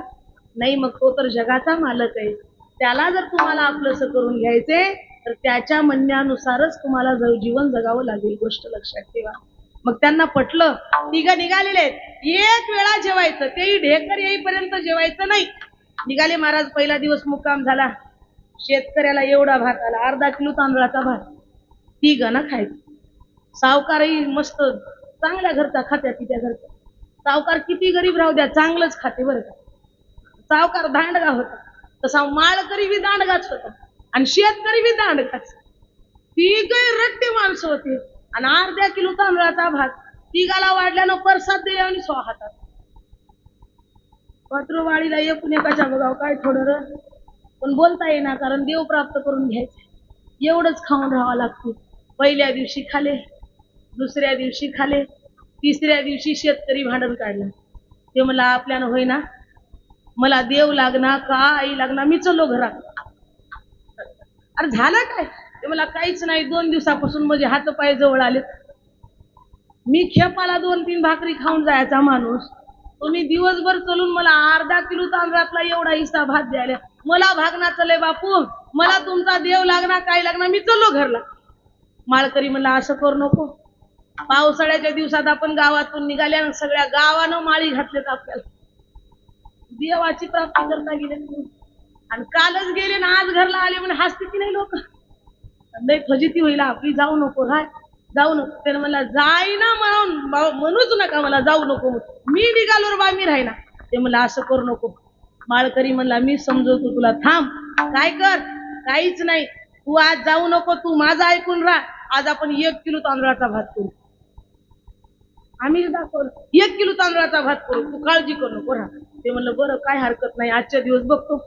नाही. मग तो तर जगाचा मालक आहे, त्याला जर तुम्हाला आपलंसं करून घ्यायचे तर त्याच्या म्हणण्यानुसारच तुम्हाला जीवन जगावं लागेल. गोष्ट लक्षात ठेवा. मग त्यांना पटलं, तिघं निघालेले आहेत. एक वेळा जेवायचं, तेही ढेकर येईपर्यंत जेवायचं नाही. निघाले महाराज. पहिला दिवस मुक्काम झाला. शेतकऱ्याला एवढा भात आला, 1/2 किलो तांदळाचा भात. तिघं ना खायचं. सावकारही मस्त चांगल्या घरचा खात्या, तिच्या घरचा. सावकार किती गरीब राहू द्या चांगलंच खाते बरं का. सावकार दांडगा होता, तसा माळकरी बी दांडगाच होता आणि शेतकरी बी दांडगाच. तिघही रट्टे माणसं होते आणि 1/2 किलो तांदळाचा भात तिघाला वाढल्यानं परसाद दे आणि स्वा हातात. पत्रवाळीला एकूण एकाच्या बघाव काय थोडं, पण बोलता येईना, कारण देव प्राप्त करून घ्यायचे. एवढंच खाऊन राहावं लागते. पहिल्या दिवशी खाले, दुसऱ्या दिवशी खाले, तिसऱ्या दिवशी शेतकरी भांडण काढलं. ते मला आपल्यानं होईना, मला देव लागना का आई लागना, मी चलो घरात. अरे झालं काय? ते मला काहीच नाही, 2 दिवसापासून माझे हात पाय जवळ आले. मी खेपाला 2-3 भाकरी खाऊन जायचा माणूस, तुम्ही दिवसभर चलून मला 1/2 किलो तांदळातला एवढा हिस्सा भात द्यायला. मला भागना चले बापू, मला तुमचा देव लागना काय लागना, मी चलो घरला. माळकरी म्हणला असं करू नको. पावसाळ्याच्या दिवसात आपण गावातून निघाल्या, सगळ्या गावानं माळी घातलेत आपल्याला. देवाची प्राप्ती करता गेले आणि कालच गेले ना आज घरला आले म्हणून हसते की नाही लोक. नाही फजिती होईल आपली, जाऊ नको, राय जाऊ नको. त्याने मला जाईना म्हणूच नका, मला जाऊ नको. मी निघालो बा, मी राहिना. ते मला असं करू नको. माळकरी म्हणला मी समजवतो तुला, थांब. काय कर? काहीच नाही, तू आज जाऊ नको, तू माझं ऐकून राहा. आज आपण 1 किलो तांदळाचा भात करू. आम्ही दाखवलं 1 किलो तांदळाचा भात करू, तू काळजी करू नको, राहा. ते म्हणलं बरं काय हरकत नाही, आजच्या दिवस बघतो.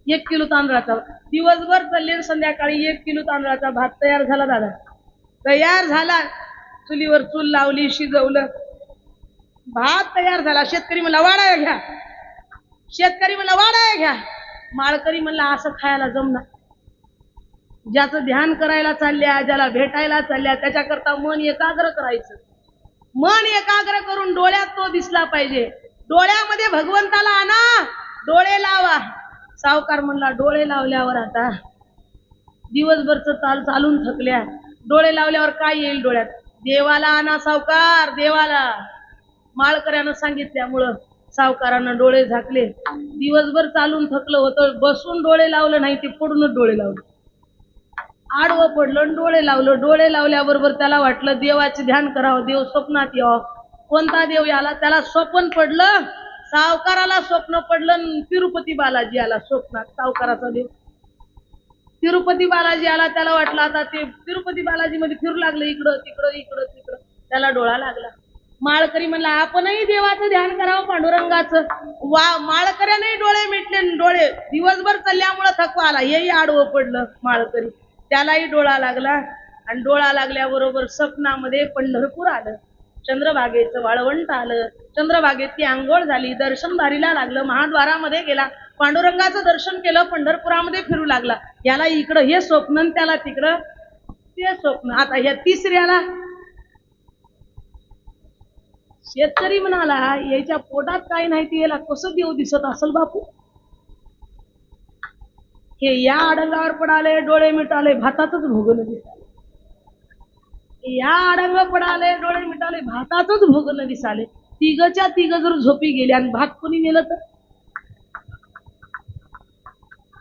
1 किलो तांदळाचा दिवसभर चालले, संध्याकाळी 1 किलो तांदळाचा भात तयार झाला. दादा तयार झाला, चुलीवर चूल लावली, शिजवलं, भात तयार झाला. शेतकरी म्हणला वाढाया घ्या, शेतकरी म्हणला वाढाया घ्या. माळकरी म्हणला असं खायला जमणार. ज्याचं ध्यान करायला चालल्या, ज्याला भेटायला चालल्या, त्याच्याकरता मन एकाग्र करायचं. मन एकाग्र करून डोळ्यात तो दिसला पाहिजे. डोळ्यामध्ये भगवंताला आणा, डोळे लावा. सावकार म्हणला डोळे लावल्यावर आता दिवसभरच चालून थकल्या, डोळे लावल्यावर काय येईल डोळ्यात? देवाला आणा सावकार, देवाला. माळकऱ्यानं सांगितल्यामुळं सावकारानं डोळे झाकले. दिवसभर चालून थकलं होतं, बसून डोळे लावलं नाही, ते पडूनच डोळे लावले. आडवं पडलं आणि डोळे लावलं. डोळे लावल्याबरोबर त्याला वाटलं देवाचे ध्यान करावं, देव स्वप्नात यावं. कोणता देव याला? त्याला स्वप्न पडलं. सावकाराला स्वप्न पडलं आणि तिरुपती बालाजी आला स्वप्नात. सावकाराचा देव तिरुपती बालाजी आला. त्याला वाटलं आता ते तिरुपती बालाजी मध्ये फिरू लागलं, इकडं तिकडं इकडं तिकडं. त्याला डोळा लागला. माळकरी म्हणला आपणही देवाचं ध्यान करावं, पांडुरंगाचं. माळकऱ्यानेही डोळे मिटले. डोळे दिवसभर चालल्यामुळे थकवा आला. हेही आडवं पडलं माळकरी. त्यालाही डोळा लागला आणि डोळा लागल्याबरोबर स्वप्नामध्ये पंढरपूर आलं. चंद्रभागेचं वाळवंट आलं. चंद्रभागेची आंघोळ झाली. दर्शन बारीला लागलं. महाद्वारामध्ये गेला. पांडुरंगाचं दर्शन केलं. पंढरपुरामध्ये फिरू लागला. याला इकडं हे स्वप्न आणि त्याला तिकडं ते स्वप्न. आता ह्या तिसऱ्याला शेतकरी म्हणाला याच्या पोटात काही नाही, ते याला कसं देव दिसत असेल बापू. हे या अडंगावर पडाले, डोळे मिटाले, भातातच भोगन दिसाले. या अडंग पडाले, डोळे मिटाले, भातातच भोगन दिसाले. तिघच्या तिघ जर झोपी गेले आणि भात कोणी नेलं तर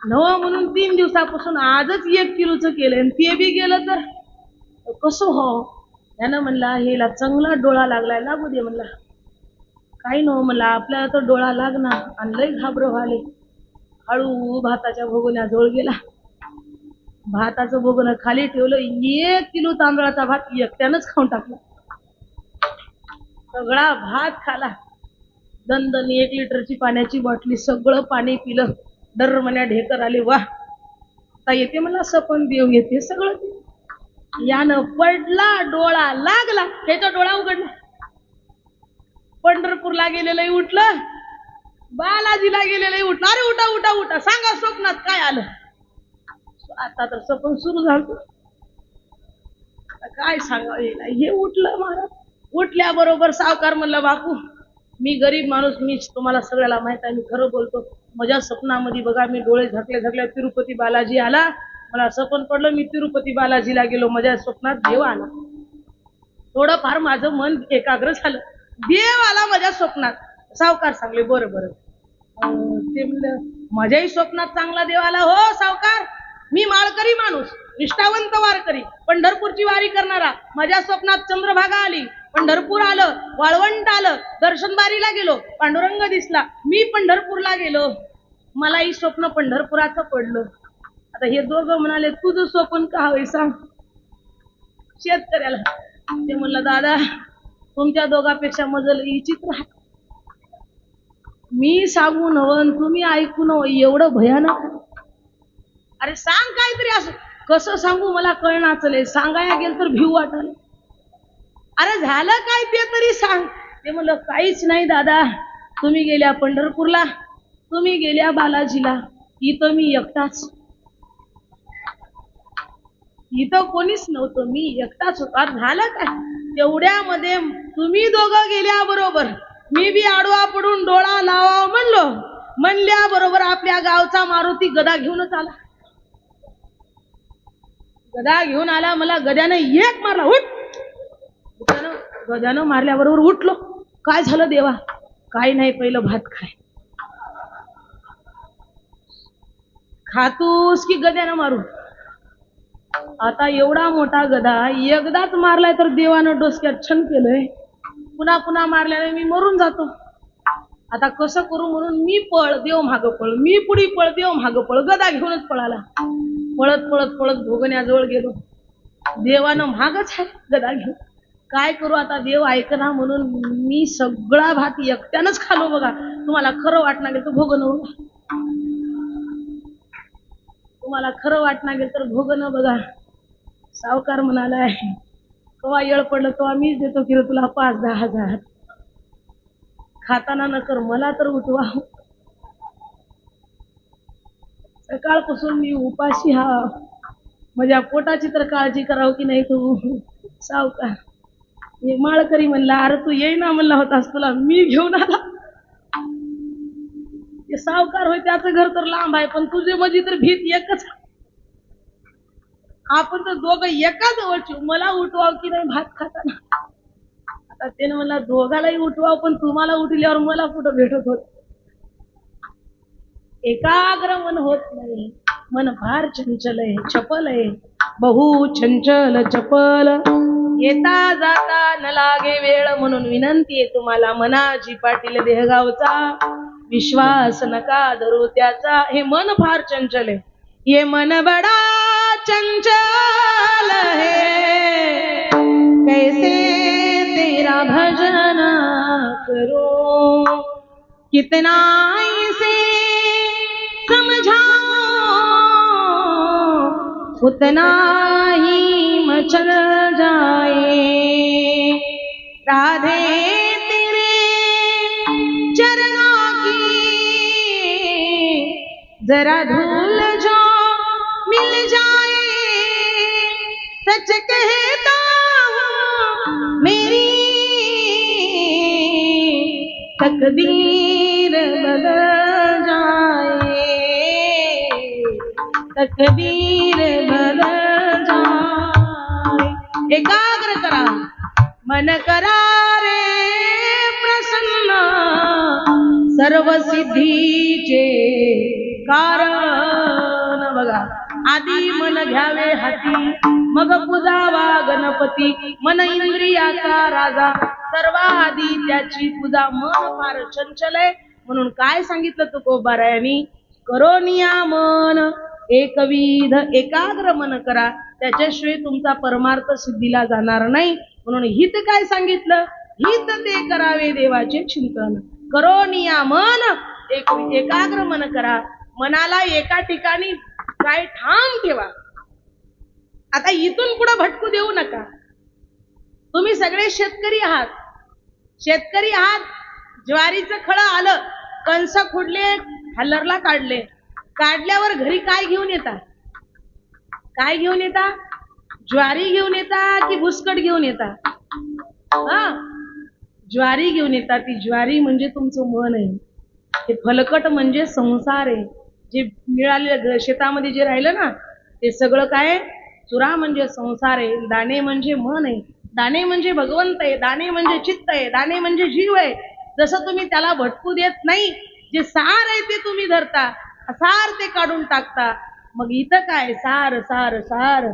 नव म्हणून 3 दिवसापासून आजच 1 किलोचं केलंय आणि ते बी गेलं तर कसं हो. त्यानं म्हणला हेला चांगला डोळा लागलाय, लागू दे म्हणला. काही नव म्हणला, आपल्याला तर डोळा लागणार. आणि लय घाबरं व्हाले. हळू भाताच्या भोगण्याजवळ गेला. भाताचं भोगणं खाली ठेवलं. 1 किलो तांदळाचा भात एकट्यानंच खाऊन टाकला. सगळा भात खाला. दणदण 1 लिटरची पाण्याची बाटली, सगळं पाणी पिलं. दरमण्या ढेकर आले. वा आता येते मला सपन देव येते सगळं. यानं पडला, डोळा लागला. त्याचा डोळा उघडला. पंढरपूरला गेलेलं उठलं, बालाजीला गेलेलं उठलं. अरे उठा उठा उठा, सांगा स्वप्नात काय आलं. आता तर स्वप्न सुरू झालं. काय सांगावं हे. उठलं महाराज. उठल्याबरोबर सावकार म्हणलं बापू मी गरीब माणूस, मी तुम्हाला सगळ्याला माहित आहे, मी खरं बोलतो. माझ्या स्वप्नामध्ये बघा मी डोळे झाकल्या झाकल्या तिरुपती बालाजी आला. मला स्वप्न पडलं मी तिरुपती बालाजीला गेलो. माझ्या स्वप्नात देव आला. थोडंफार माझं मन एकाग्र झालं. देव आला माझ्या स्वप्नात. सावकार सांगले बरं बरं. ते म्हणलं माझ्याही स्वप्नात चांगला देव आला. हो सावकार, मी माळकरी माणूस, निष्ठावंत वारकरी, पंढरपूरची वारी करणारा. माझ्या स्वप्नात चंद्रभागा आली, पंढरपूर आलं, वाळवंट आलं, दर्शन बारीला गेलो, पांडुरंग दिसला. मी पंढरपूरला गेलो. मलाही स्वप्न पंढरपुराचं पडलं. आता हे दोघं म्हणाले तुझं स्वप्न का हवंय सांग. शेतकऱ्याला ते म्हणलं दादा तुमच्या दोघांपेक्षा मजल विचित्र आहे. मी सांगू नवन तुम्ही ऐकू नव एवढं भयानक. अरे सांग काहीतरी असं. कसं सांगू मला कळणाचले. सांगायला गेल तर भिव वाटाले. अरे झालं काय ते तरी सांग. ते म्हणलं काहीच नाही दादा, तुम्ही गेल्या पंढरपूरला, तुम्ही गेल्या बालाजीला, इथं मी एकटाच. इथं कोणीच नव्हतं, मी एकटाच होता. झालं काय तेवढ्यामध्ये तुम्ही दोघं गेल्या बरोबर मी बी आडवा पडून डोळा लावा म्हणल्या बरोबर आपल्या गावचा मारुती गदा घेऊनच आला. गदा घेऊन आला. मला गद्यानं एक मारला. उठ. गद्यानं मारल्याबरोबर उठलो. काय झालं देवा? काय नाही, पहिलं भात खाय. खातूस की गद्यानं मारू? आता एवढा मोठा गदा एकदाच मारलाय तर देवानं डोसक्यात छन केलंय. पुन्हा पुन्हा मारल्याने मी मरून जातो. आता कसं करू म्हणून मी पळ, देव मागं पळ, मी पुढे पळ, देव मागं पळ. गदा घेऊनच पळाला. पळत पळत पळत भोगण्याजवळ गेलो. देवानं मागच आहे गदा घेऊन. काय करू आता, देव ऐकना म्हणून मी सगळा भात एकट्यानंच खालो. बघा तुम्हाला खरं वाटणार गेलं तर भोगन. तुम्हाला खरं वाटणार गेलं तर भोगन. बघा सावकार म्हणालाय कवा येळ पडलं तेव्हा मीच देतो की तुला 5-10 हजार. खाताना न कर, मला तर उठवा. सकाळपासून मी उपाशी हा. माझ्या पोटाची तर काळजी करावं की नाही तू. सावकार हे माळकरी म्हणला अरे तू येईना म्हणला होतास, तुला मी घेऊन आला. ते सावकार होय त्याचं घर तर लांब आहे, पण तुझे माझी तर भीत एकच. आपण तर दोघं एका जवळची. मला उठवाव की नाही भात खाताना. आता त्याने मला दोघालाही उठवा, पण तुम्हाला उठल्यावर मला कुठं भेटत होत. एकाग्र मन होत नाही. मन फार चंचल आहे, चपल आहे, बहु चंचल चपल. येता जाता न लागे वेळ, म्हणून विनंती आहे तुम्हाला, मनाजी पाटील देहगावचा विश्वास नका धरू त्याचा. हे मन फार चंचल आहे. ये मन बडा चंचल है, कैसे तेरा भजन करो, कितना इसे समझाओ, उतना ही मचल जाए. राधे तेरे चरणों की जरा धूल जो मिल जाए, सच कहता हूँ मेरी तकदीर बदल जाए, तकदीर बदल जाए. एकाग्र करा, मन करा रे प्रसन्न, सर्व सिद्धीचे कारण. बघा, आधी मन घ्यावे हाती, मग पूजावा गणपती. मन इंद्रियाचा राजा, सर्वाआधी त्याची पूजा. मन फार चंचल आहे, म्हणून काय सांगितलं तुकोबारायांनी, करो नियामन एकविध. एकाग्र मन करा, त्याच्याशिवाय तुमचा परमार्थ सिद्धीला जाणार नाही. म्हणून हित काय सांगितलं, हित ते करावे देवाचे चिंतन. करो नियामन एकाग्र मन करा. मनाला एका ठिकाणी काय ठाम ठेवा. आता इथून पुढे भटकू देऊ नका. तुम्ही सगळे शेतकरी आहात, शेतकरी आहात. ज्वारीचं खळं आलं, कणस खुडले, हल्लरला काढले. काढल्यावर घरी काय घेऊन येता, काय घेऊन येता? ज्वारी घेऊन येता की भुसकट घेऊन येता? ज्वारी घेऊन येता. ती ज्वारी म्हणजे तुमचं मन आहे. ते फलकट म्हणजे संसार आहे. जे मिळाले शेतामध्ये जे राहिलं ना, ते सगळं काय, चुरा म्हणजे संसार आहे. दाणे म्हणजे मन आहे, दाणे म्हणजे भगवंत आहे, दाणे म्हणजे चित्त आहे, दाणे म्हणजे जीव आहे. जसं तुम्ही त्याला भटकू देत नाही, जे सार आहे ते तुम्ही धरता, सार ते काढून टाकता. मग इथं काय, सार सार सार,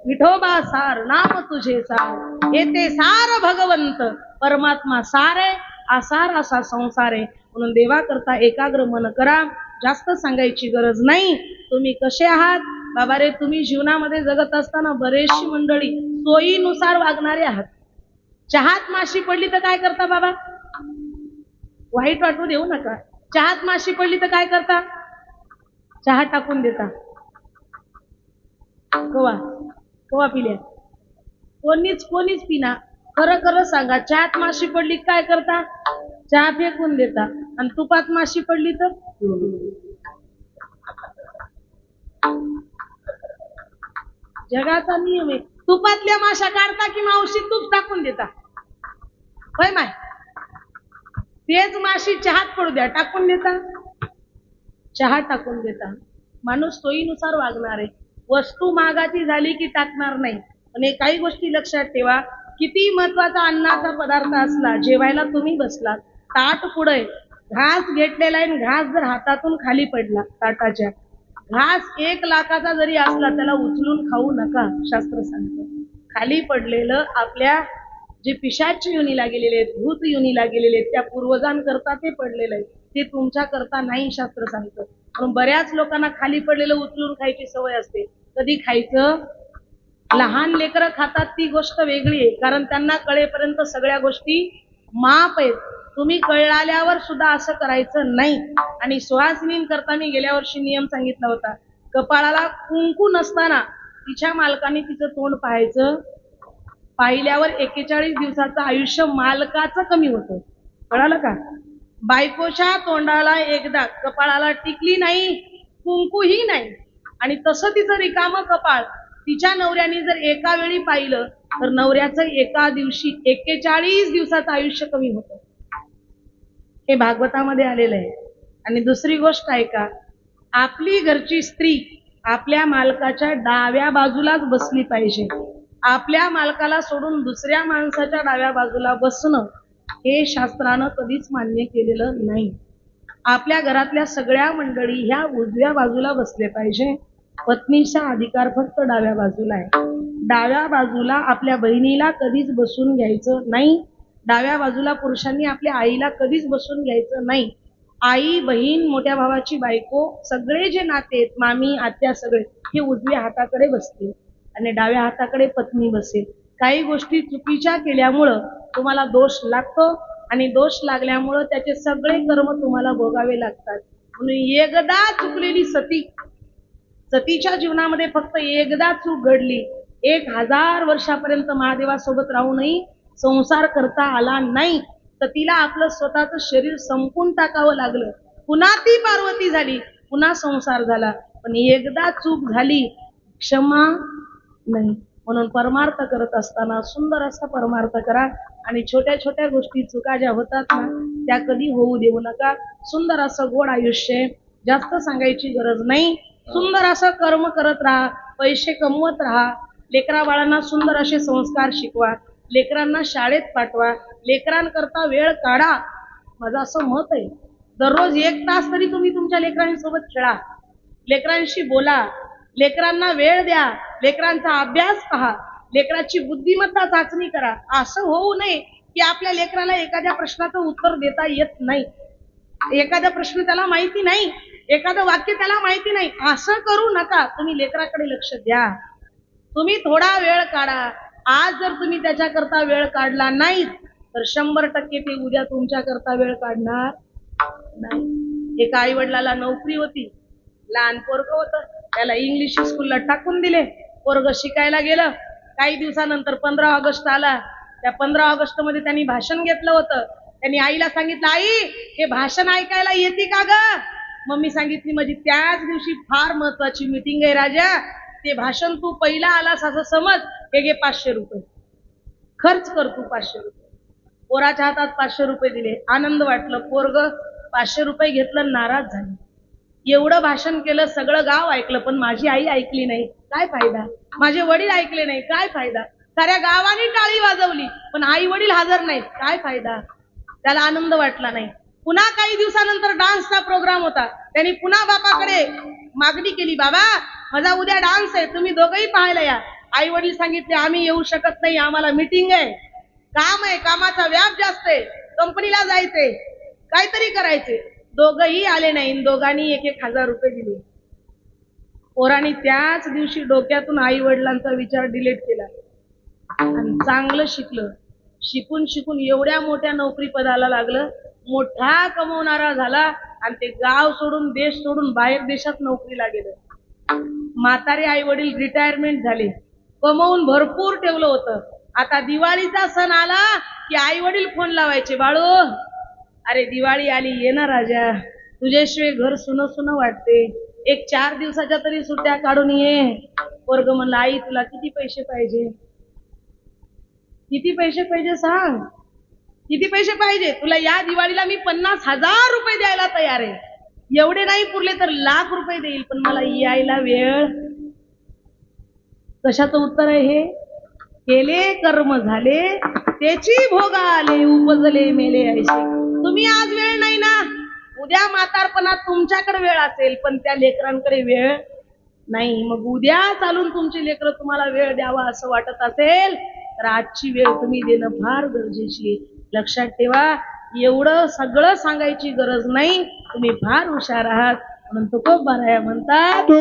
विठोबा सार, नाम तुझे सार. हे ते सार भगवंत परमात्मा सार आहे. आसार असा संसार आहे. म्हणून देवा करता एकाग्र मन करा. जास्त सांगायची गरज नाही. तुम्ही कसे आहात बाबा रे, तुम्ही जीवनामध्ये जगत असताना बरेचशी मंडळी सोयीनुसार वागणारे आहात. चहात माशी पडली तर काय करता बाबा? वाईट वाटू देऊ नका. चहात माशी पडली तर काय करता? चहा टाकून देता. कवा कवा पिल्या? कोणीच पिना. खरं खरं सांगा, चहात माशी पडली काय करता? चहा फेकून देता. आणि तुपात माशी पडली तर जगाचा नियम आहे. तुपातल्या माशा काढता की मावशी तूप टाकून देता? होय माय. तेच माशी चहात पडू द्या, टाकून देता? चहा टाकून देता. माणूस सोयीनुसार वागणार आहे. वस्तू महागाची झाली की टाकणार नाही. आणि काही गोष्टी लक्षात ठेवा. किती महत्वाचा अन्नाचा पदार्थ असला, जेवायला तुम्ही बसलात, ताट पुढे घास घेतलेला आहे, घास जर हातातून खाली पडला ताटाच्या, घास 1 लाखाचा जरी असला त्याला उचलून खाऊ नका. शास्त्र सांगतं खाली पडलेलं आपल्या जे पिशाच योनीला गेलेले आहेत, भूत योनीला गेलेले आहेत, त्या पूर्वजांकरता ते पडलेलं आहे, ते तुमच्या करता नाही. शास्त्र सांगतं. म्हणून बऱ्याच लोकांना खाली पडलेलं उचलून खायची सवय असते. कधी खायचं? लहान लेकरं खातात ती गोष्ट वेगळी आहे, कारण त्यांना कळेपर्यंत सगळ्या गोष्टी माप आहेत. तुम्ही कळाल्यावर सुद्धा असं करायचं नाही. आणि सुहासिनींकरता मी गेल्या वर्षी नियम सांगितला होता. कपाळाला कुंकू नसताना तिच्या मालकाने तिचं तोंड पाहायचं. पाहिल्यावर 41 दिवसाचं आयुष्य मालकाचं कमी होतं. कळालं का? बायकोच्या तोंडाला एकदा कपाळाला टिकली नाही, कुंकूही नाही, आणि तसं तिचं रिकामं कपाळ तिच्या नवऱ्याने जर एका वेळी पाहिलं तर नवऱ्याचं एका दिवशी 41 दिवसाचं आयुष्य कमी होतं. हे भागवतामध्ये आलेलं आहे. आणि दुसरी गोष्ट आहे का, आपली घरची स्त्री आपल्या मालकाच्या डाव्या बाजूलाच बसली पाहिजे. आपल्या मालकाला सोडून दुसऱ्या माणसाच्या डाव्या बाजूला बसणं हे शास्त्रानं कधीच मान्य केलेलं नाही. आपल्या घरातल्या सगळ्या मंडळी ह्या उजव्या बाजूला बसले पाहिजे. पत्नीचा अधिकार फक्त डाव्या बाजूला आहे. डाव्या बाजूला आपल्या बहिणीला कधीच बसून घ्यायचं नाही. डाव्या बाजूला पुरुषांनी आपल्या आईला कधीच बसून घ्यायचं नाही. आई, बहीण, मोठ्या भावाची बायको, सगळे जे नाते आहेत, मामी, आत्या, सगळे हे उजव्या हाताकडे बसतील आणि डाव्या हाताकडे पत्नी बसेल. काही गोष्टी चुकीच्या केल्यामुळं तुम्हाला दोष लागतो आणि दोष लागल्यामुळं त्याचे सगळे कर्म तुम्हाला भोगावे लागतात. म्हणून एकदा चुकलेली सतीच्या जीवनामध्ये फक्त एकदा चूक घडली. 1000 वर्षापर्यंत महादेवासोबत राहूनही संसार करता आला नाही. सतीला आपलं स्वतःचं शरीर संपून टाकावं लागलं. पुन्हा ती पार्वती झाली, पुन्हा संसार झाला. पण एकदा चूक झाली, क्षमा नाही. म्हणून परमार्थ करत असताना सुंदर असा परमार्थ करा आणि छोट्या छोट्या गोष्टी चुका ज्या होतात ना त्या कधी होऊ देऊ नका. सुंदर असं गोड आयुष्य, जास्त सांगायची गरज नाही. सुंदर असं कर्म करत राहा, पैसे कमवत राहा, लेकरा बाळांना सुंदर असे संस्कार शिकवा, लेकरांना शाळेत पाठवा, लेकरांकरता वेळ काढा. माझं असं मत आहे, दररोज 1 तास तरी तुम्ही तुमच्या लेकरांसोबत खेळा, लेकरांशी बोला, लेकरांना वेळ द्या, लेकरांचा अभ्यास पहा, लेकराची बुद्धिमत्ता चाचणी करा. असं होऊ नये की आपल्या लेकराला एखाद्या प्रश्नाचं उत्तर देता येत नाही, एखादा प्रश्न त्याला माहिती नाही, एखादं वाक्य त्याला माहिती नाही. असं करू नका. तुम्ही लेकराकडे लक्ष द्या, तुम्ही थोडा वेळ काढा. आज जर तुम्ही त्याच्याकरता वेळ काढला नाही तर 100% ते उद्या तुमच्याकरता वेळ काढणार नाही. एका आई वडिलाला नोकरी होती, लहान पोरग होतं, त्याला इंग्लिश स्कूलला टाकून दिले. पोरग शिकायला गेलं. काही दिवसानंतर 15 ऑगस्ट आला. त्या 15 ऑगस्ट मध्ये त्यांनी भाषण घेतलं होतं. त्यांनी आईला सांगितलं, आई हे भाषण ऐकायला येते का ग? मम्मी सांगितली, म्हणजे त्याच दिवशी फार महत्वाची मीटिंग आहे राजा, ते भाषण तू पहिला आलास असं समज, हे घे 500 रुपये खर्च कर, तू 500 रुपये. पोराच्या हातात 500 रुपये दिले. आनंद वाटलं. पोरग 500 रुपये घेतलं, नाराज झाले. एवढं भाषण केलं, सगळं गाव ऐकलं, पण माझी आई ऐकली नाही, काय फायदा? माझे वडील ऐकले नाही, काय फायदा? साऱ्या गावाने टाळी वाजवली, पण आई वडील हजर नाहीत, काय फायदा? त्याला आनंद वाटला नाही. पुन्हा काही दिवसानंतर डान्सचा प्रोग्राम होता. त्यांनी पुन्हा बापाकडे मागणी केली, बाबा माझा उद्या डान्स आहे, तुम्ही दोघंही पाहायला या. आई वडील सांगितले, आम्ही येऊ शकत नाही, आम्हाला मीटिंग आहे, काम आहे, कामाचा व्याप जास्त आहे, कंपनीला जायचंय, काहीतरी करायचे. दोघंही आले नाही. दोघांनी 1,000 रुपये दिले. पोरांनी त्याच दिवशी डोक्यातून आई वडिलांचा विचार डिलीट केला आणि चांगलं शिकलं. शिकून शिकून एवढ्या मोठ्या नोकरी पदाला लागलं, मोठा कमवणारा झाला आणि ते गाव सोडून, देश सोडून बाहेर देशात नोकरीला गेलं. म्हातारे आई वडील रिटायरमेंट झाले, कमवून भरपूर ठेवलं होतं. आता दिवाळीचा सण आला की आई वडील फोन लावायचे, बाळू अरे दिवाळी आली, ये ना राजा, तुझ्याशिवाय घर सुनं सुनं वाटते, एक 4 दिवसाच्या तरी सुट्ट्या काढून ये. वर्ग म्हणला, आई तुला किती पैसे पाहिजे? किती पैसे पाहिजे सांग, किती पैसे पाहिजे तुला? या दिवाळीला मी 50,000 रुपये द्यायला तयार आहे. एवढे नाही पुरले तर लाख रुपये देईल, पण मला यायला वेळ. कशाचं उत्तर आहे हे? केले कर्म झाले त्याची भोगा आले, उपजले मेले ऐसे. तुम्ही आज वेळ नाही ना, उद्या म्हातारपणात तुमच्याकडे वेळ असेल, पण त्या लेकरांकडे वेळ नाही. मग उद्या चालून तुमची लेकरं तुम्हाला वेळ द्यावा असं वाटत असेल तर आजची वेळ तुम्ही देणं फार गरजेची आहे. लक्षात ठेवा, एवढं सगळं सांगायची गरज नाही, तुम्ही फार हुशार आहात. म्हणून तुकोबाराया म्हणतात,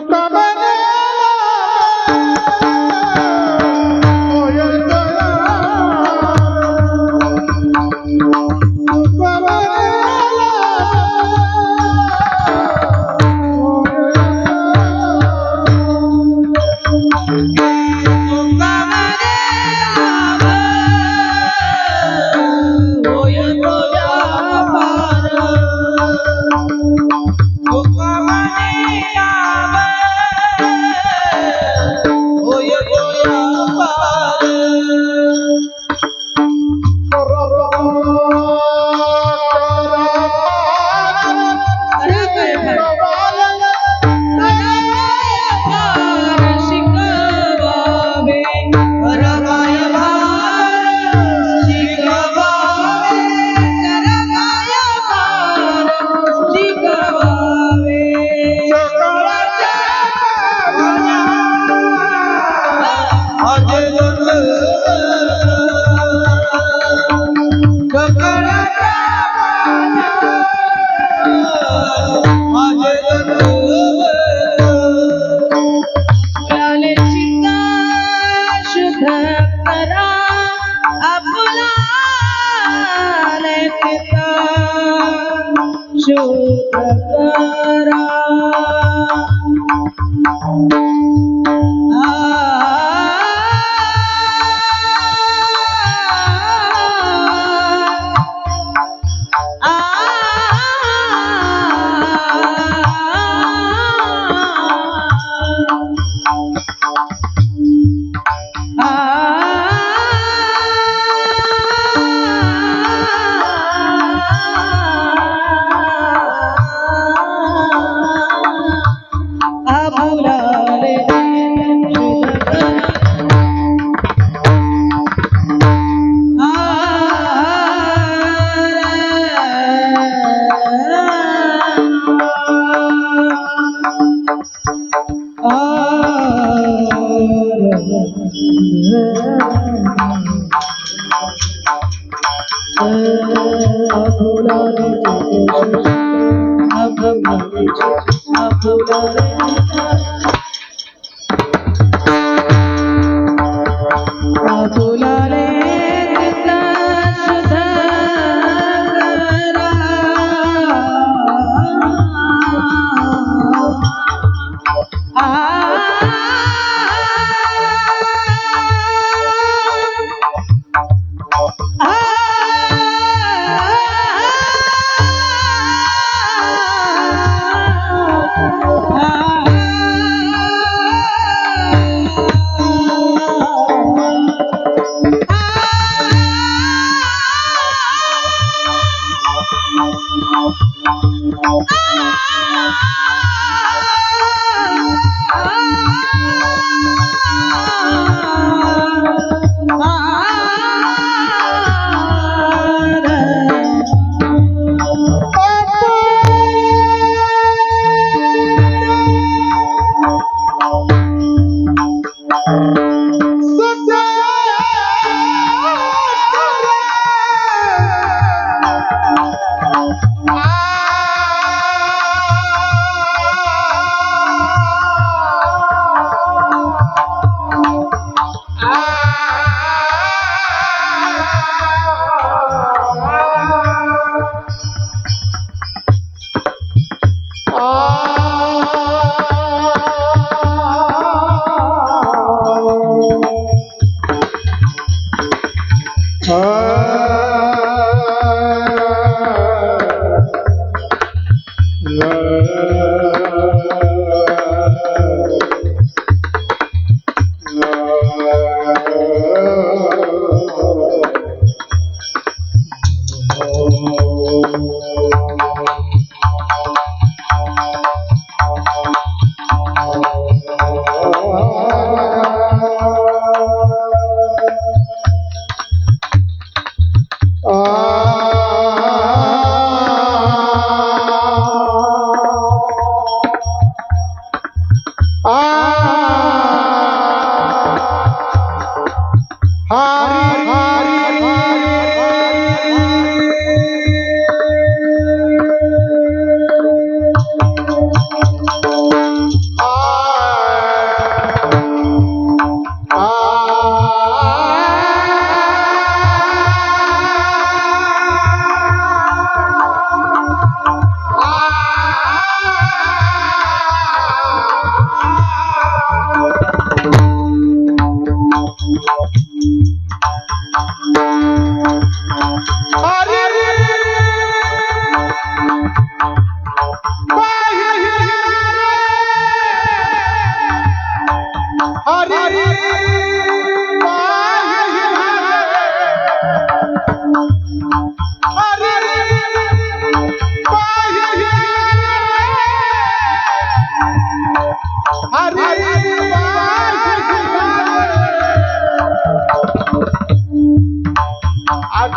बकळ्याच्या माझे फुलाले चित्त शुद्ध करा फुलाले चित्त शुद्ध करा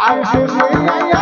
I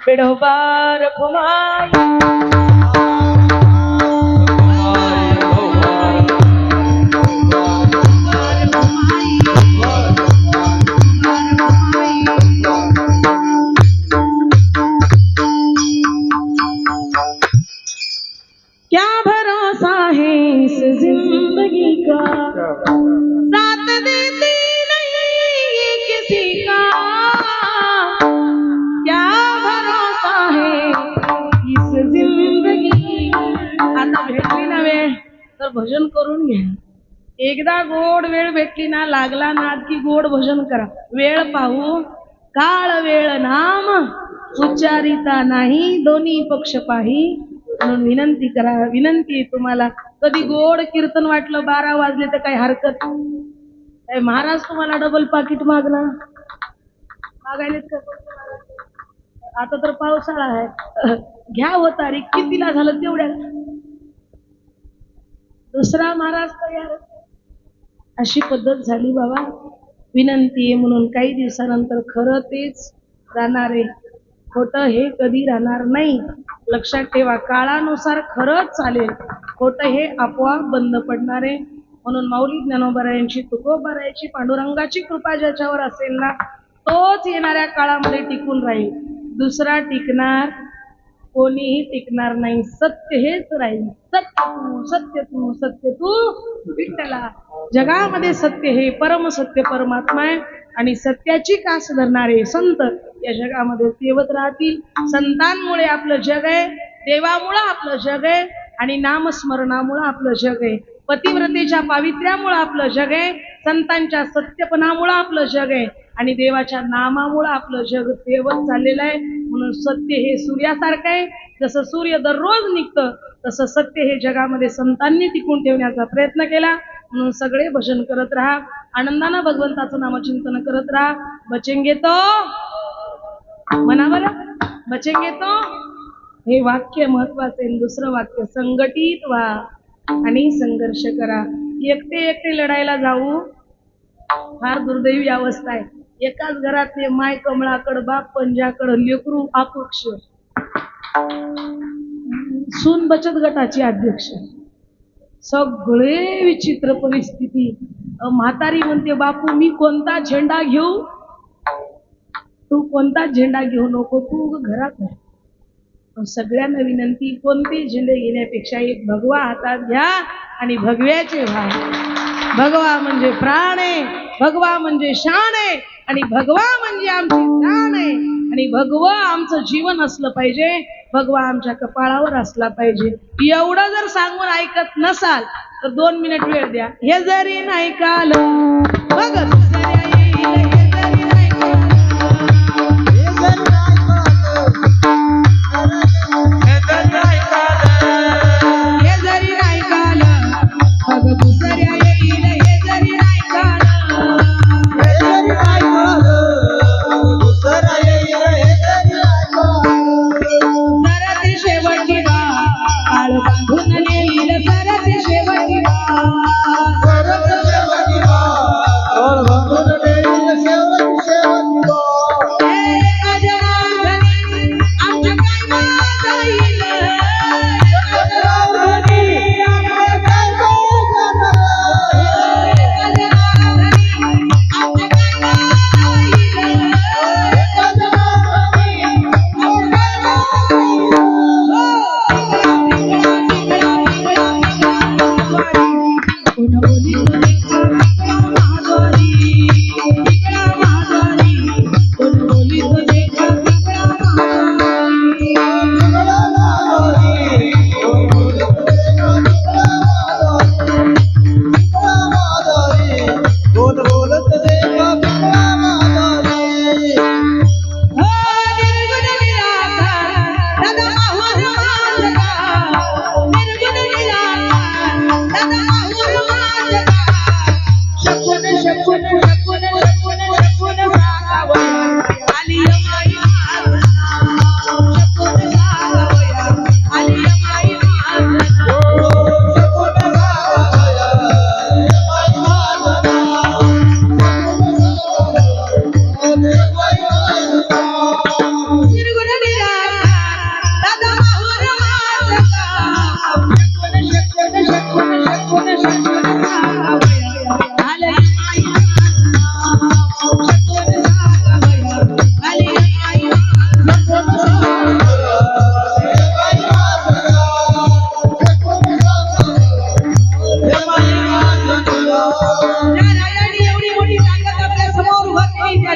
पिढोबार घुमाई क्या भरोसा है इस जिंदगी का, साथ देती नहीं किसी का। क्या भरोसा है इस जिंदगी। आता भेटली ना वेळ तर भजन करून घ्या. एकदा गोड वेळ भेटली ना, लागला नाद की गोड भजन करा. वेळ पाहू काळ वेळ नाम उच्चारिता नाही, दोन्ही पक्ष पाही. म्हणून विनंती करा, विनंती आहे तुम्हाला. कधी गोड कीर्तन वाटलं 12 वाजले तर काही हरकत नाही. महाराज तुम्हाला डबल पाकिट मागणार मागायलेत का? आता तर पावसाळा आहे, घ्या हो तारीख. कितीला झालं तेवढ्या. दुसरा महाराज तयार. अशी पद्धत झाली बाबा. विनंती आहे म्हणून काही दिवसानंतर खरं तेच राहणार आहे, खोटं हे कधी राहणार नाही. लक्षात ठेवा, काळानुसार खरंच चालेल, खोटं हे आपोआप बंद पडणार आहे. म्हणून माऊली ज्ञानोबरायांची, तुकोबारायांची, पांडुरंगाची कृपा ज्याच्यावर असेल ना, तोच येणाऱ्या काळामध्ये टिकून राहील. दुसरा टिकणार कोणीही टिकणार नाही. सत्य हेच राहील. सत्य तू, सत्य तू, सत्य तू विठ्ठला. जगामध्ये सत्य हे परमसत्य परमात्मा आहे आणि सत्याची कास धरणारे संत या जगामध्ये तेवत राहतील. संतांमुळे आपलं जग आहे, देवामुळं आपलं जग आहे आणि नामस्मरणामुळं आपलं जग आहे. पतिव्रतेच्या पावित्र्यामुळं आपलं जग आहे, संतांच्या सत्यपणामुळं आपलं जग आहे आणि देवाच्या नामामुळं आपलं जग तेवत चाललेलं आहे. म्हणून सत्य हे सूर्यासारखं आहे. जसं सूर्य दररोज निघतं तसं सत्य हे जगामध्ये संतांनी टिकून ठेवण्याचा प्रयत्न केला. म्हणून सगळे भजन करत राहा, आनंदानं भगवंताचं नामचिंतन करत राहा. बचेंगे तो म्हणा बरं, बचेंगे तो हे वाक्य महत्वाचं आहे. दुसरं वाक्य संघटित व्हा आणि संघर्ष करा. एकटे एकटे लढायला जाऊ फार दुर्दैवी अवस्था आहे. एकाच घरातले माय कमळाकड, बाप पंजाकड, लेकरू अपक्ष, सून बचत गटाची अध्यक्ष, सगळे विचित्र परिस्थिती. म्हातारी म्हणते बापू मी कोणता झेंडा घेऊ? तू कोणता झेंडा घेऊ नको, तू घरात आहे. सगळ्यांना विनंती, कोणते झेंडे घेण्यापेक्षा एक भगवा हातात घ्या आणि भगव्याचे व्हा. भगवा म्हणजे प्राण आहे, भगवा म्हणजे शान आहे आणि भगवा म्हणजे आमची जाण आहे आणि भगवा आमचं जीवन असलं पाहिजे, भगवा आमच्या कपाळावर असला पाहिजे. एवढं जर सांगून ऐकत नसाल तर 2 मिनिट वेळ द्या. हे जरी नाही काल बघ दुसऱ्या येईल, हे जरी नाही काल, हे जरी नाही काल, बघ दुसऱ्या येईल, हे जरी नाही काल, सरते शेवटी काळ बांधून नेईल, सरते शेवटी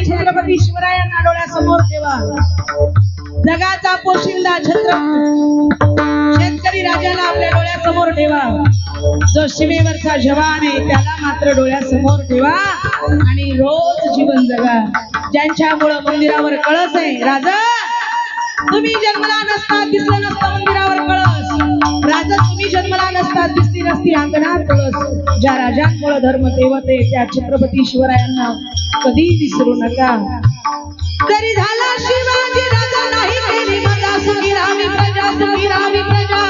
छत्रपती शिवरायांना डोळ्यासमोर ठेवा. जगाचा पोशिंदा छत्रपती शेतकरी राजाला आपल्या डोळ्यासमोर ठेवा. जो सीमेवरचा जवान आहे त्याला मात्र डोळ्यासमोर ठेवा आणि रोज जीवन जगा. ज्यांच्यामुळे मंदिरावर कळस आहे, राजा तुम्ही जन्मला नसता दिसलं नसतं मंदिरावर कळस, राजा तुम्ही जन्मला नसता दिसली नसती अंगणात कळस. ज्या राजांमुळे धर्म तेवत आहे त्या छत्रपती शिवरायांना कधी विसरू नका. जरी झाला शिवाजी राजा नाही केली मजा, सुखी राहावी प्रजा, सुखी राहावी प्रजा.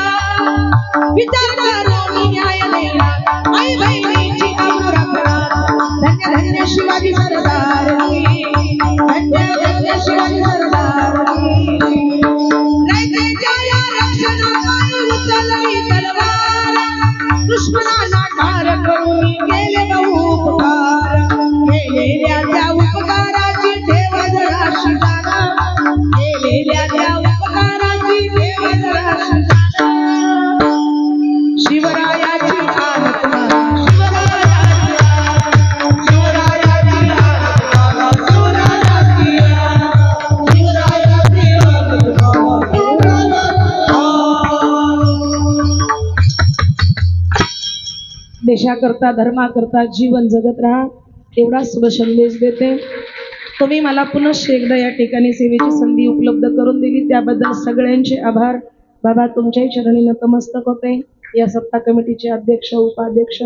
विचार करून न्याय देणार, आई बहिणीची कामं राखणार. धन्य धन्य शिवाजी सरदार, धन्य धन्य शिवाजी सरदार. रयतेच्या या रक्षणापायी उचलली तलवार, दुश्मनाला ठार करून केले बहु उपकार. केलेल्या त्या उपकाराची ठेव जरा शिकारा, देशाकरता धर्माकरता जीवन जगत राहा एवढा शुभ संदेश देते. तुम्ही मला पुन्हा एकदा या ठिकाणी सेवेची संधी उपलब्ध करून दिली त्याबद्दल सगळ्यांचे आभार. बाबा तुमच्याही चरणी नतमस्तक होते. या सप्ताह कमिटीचे अध्यक्ष उपाध्यक्ष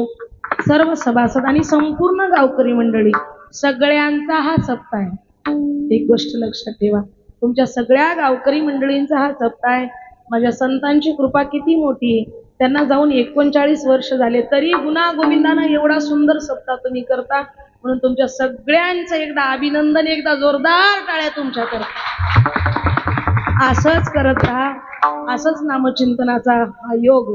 सर्व सभासद आणि संपूर्ण गावकरी मंडळी सगळ्यांचा हा सप्ताह आहे. एक गोष्ट लक्षात ठेवा, तुमच्या सगळ्या गावकरी मंडळींचा हा सप्ताह आहे. माझ्या संतांची कृपा किती मोठी आहे. त्यांना जाऊन 39 वर्ष झाले तरी गुणा गोविंदाना एवढा सुंदर सप्ताह तुम्ही करता. म्हणून तुमच्या सगळ्यांचं एकदा अभिनंदन, एकदा जोरदार टाळ्या तुमच्या करता. असंच करत राहा. असंच नामचिंतनाचा हा योग,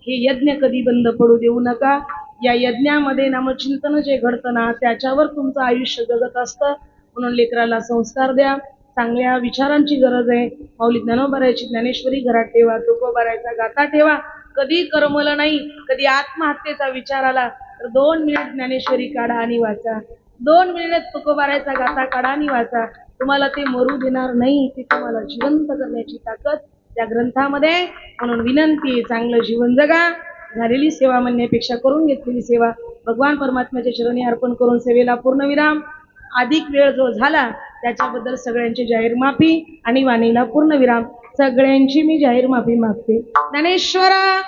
हे यज्ञ कधी बंद पडू देऊ नका. या यज्ञामध्ये नामचिंतन जे घडतं ना त्याच्यावर तुमचं आयुष्य जगत असतं. म्हणून लेकराला संस्कार द्या. चांगल्या विचारांची गरज आहे. माऊली ज्ञानोबारायची ज्ञानेश्वरी घरात ठेवा. तुकोबारायचा गाथा ठेवा. कधी करमलं नाही, कधी आत्महत्येचा विचार आला तर 2 मिनिट ज्ञानेश्वरी काढा आणि वाचा. 2 मिनिट तुकोबारायचा गाथा काढा आणि वाचा. तुम्हाला ते मरू देणार नाही, ते तुम्हाला जिवंत करण्याची ताकद त्या ग्रंथामध्ये. म्हणून विनंती, चांगलं जीवन जगा. झालेली सेवा म्हणण्यापेक्षा करून घेतलेली सेवा भगवान परमात्म्याच्या चरणी अर्पण करून सेवेला पूर्णविराम. अधिक वेळ जो झाला त्याच्याबद्दल सगळ्यांची जाहीर माफी आणि वाणीला पूर्णविराम. सगळ्यांची मी जाहीर माफी मागते. ज्ञानेश्वरा.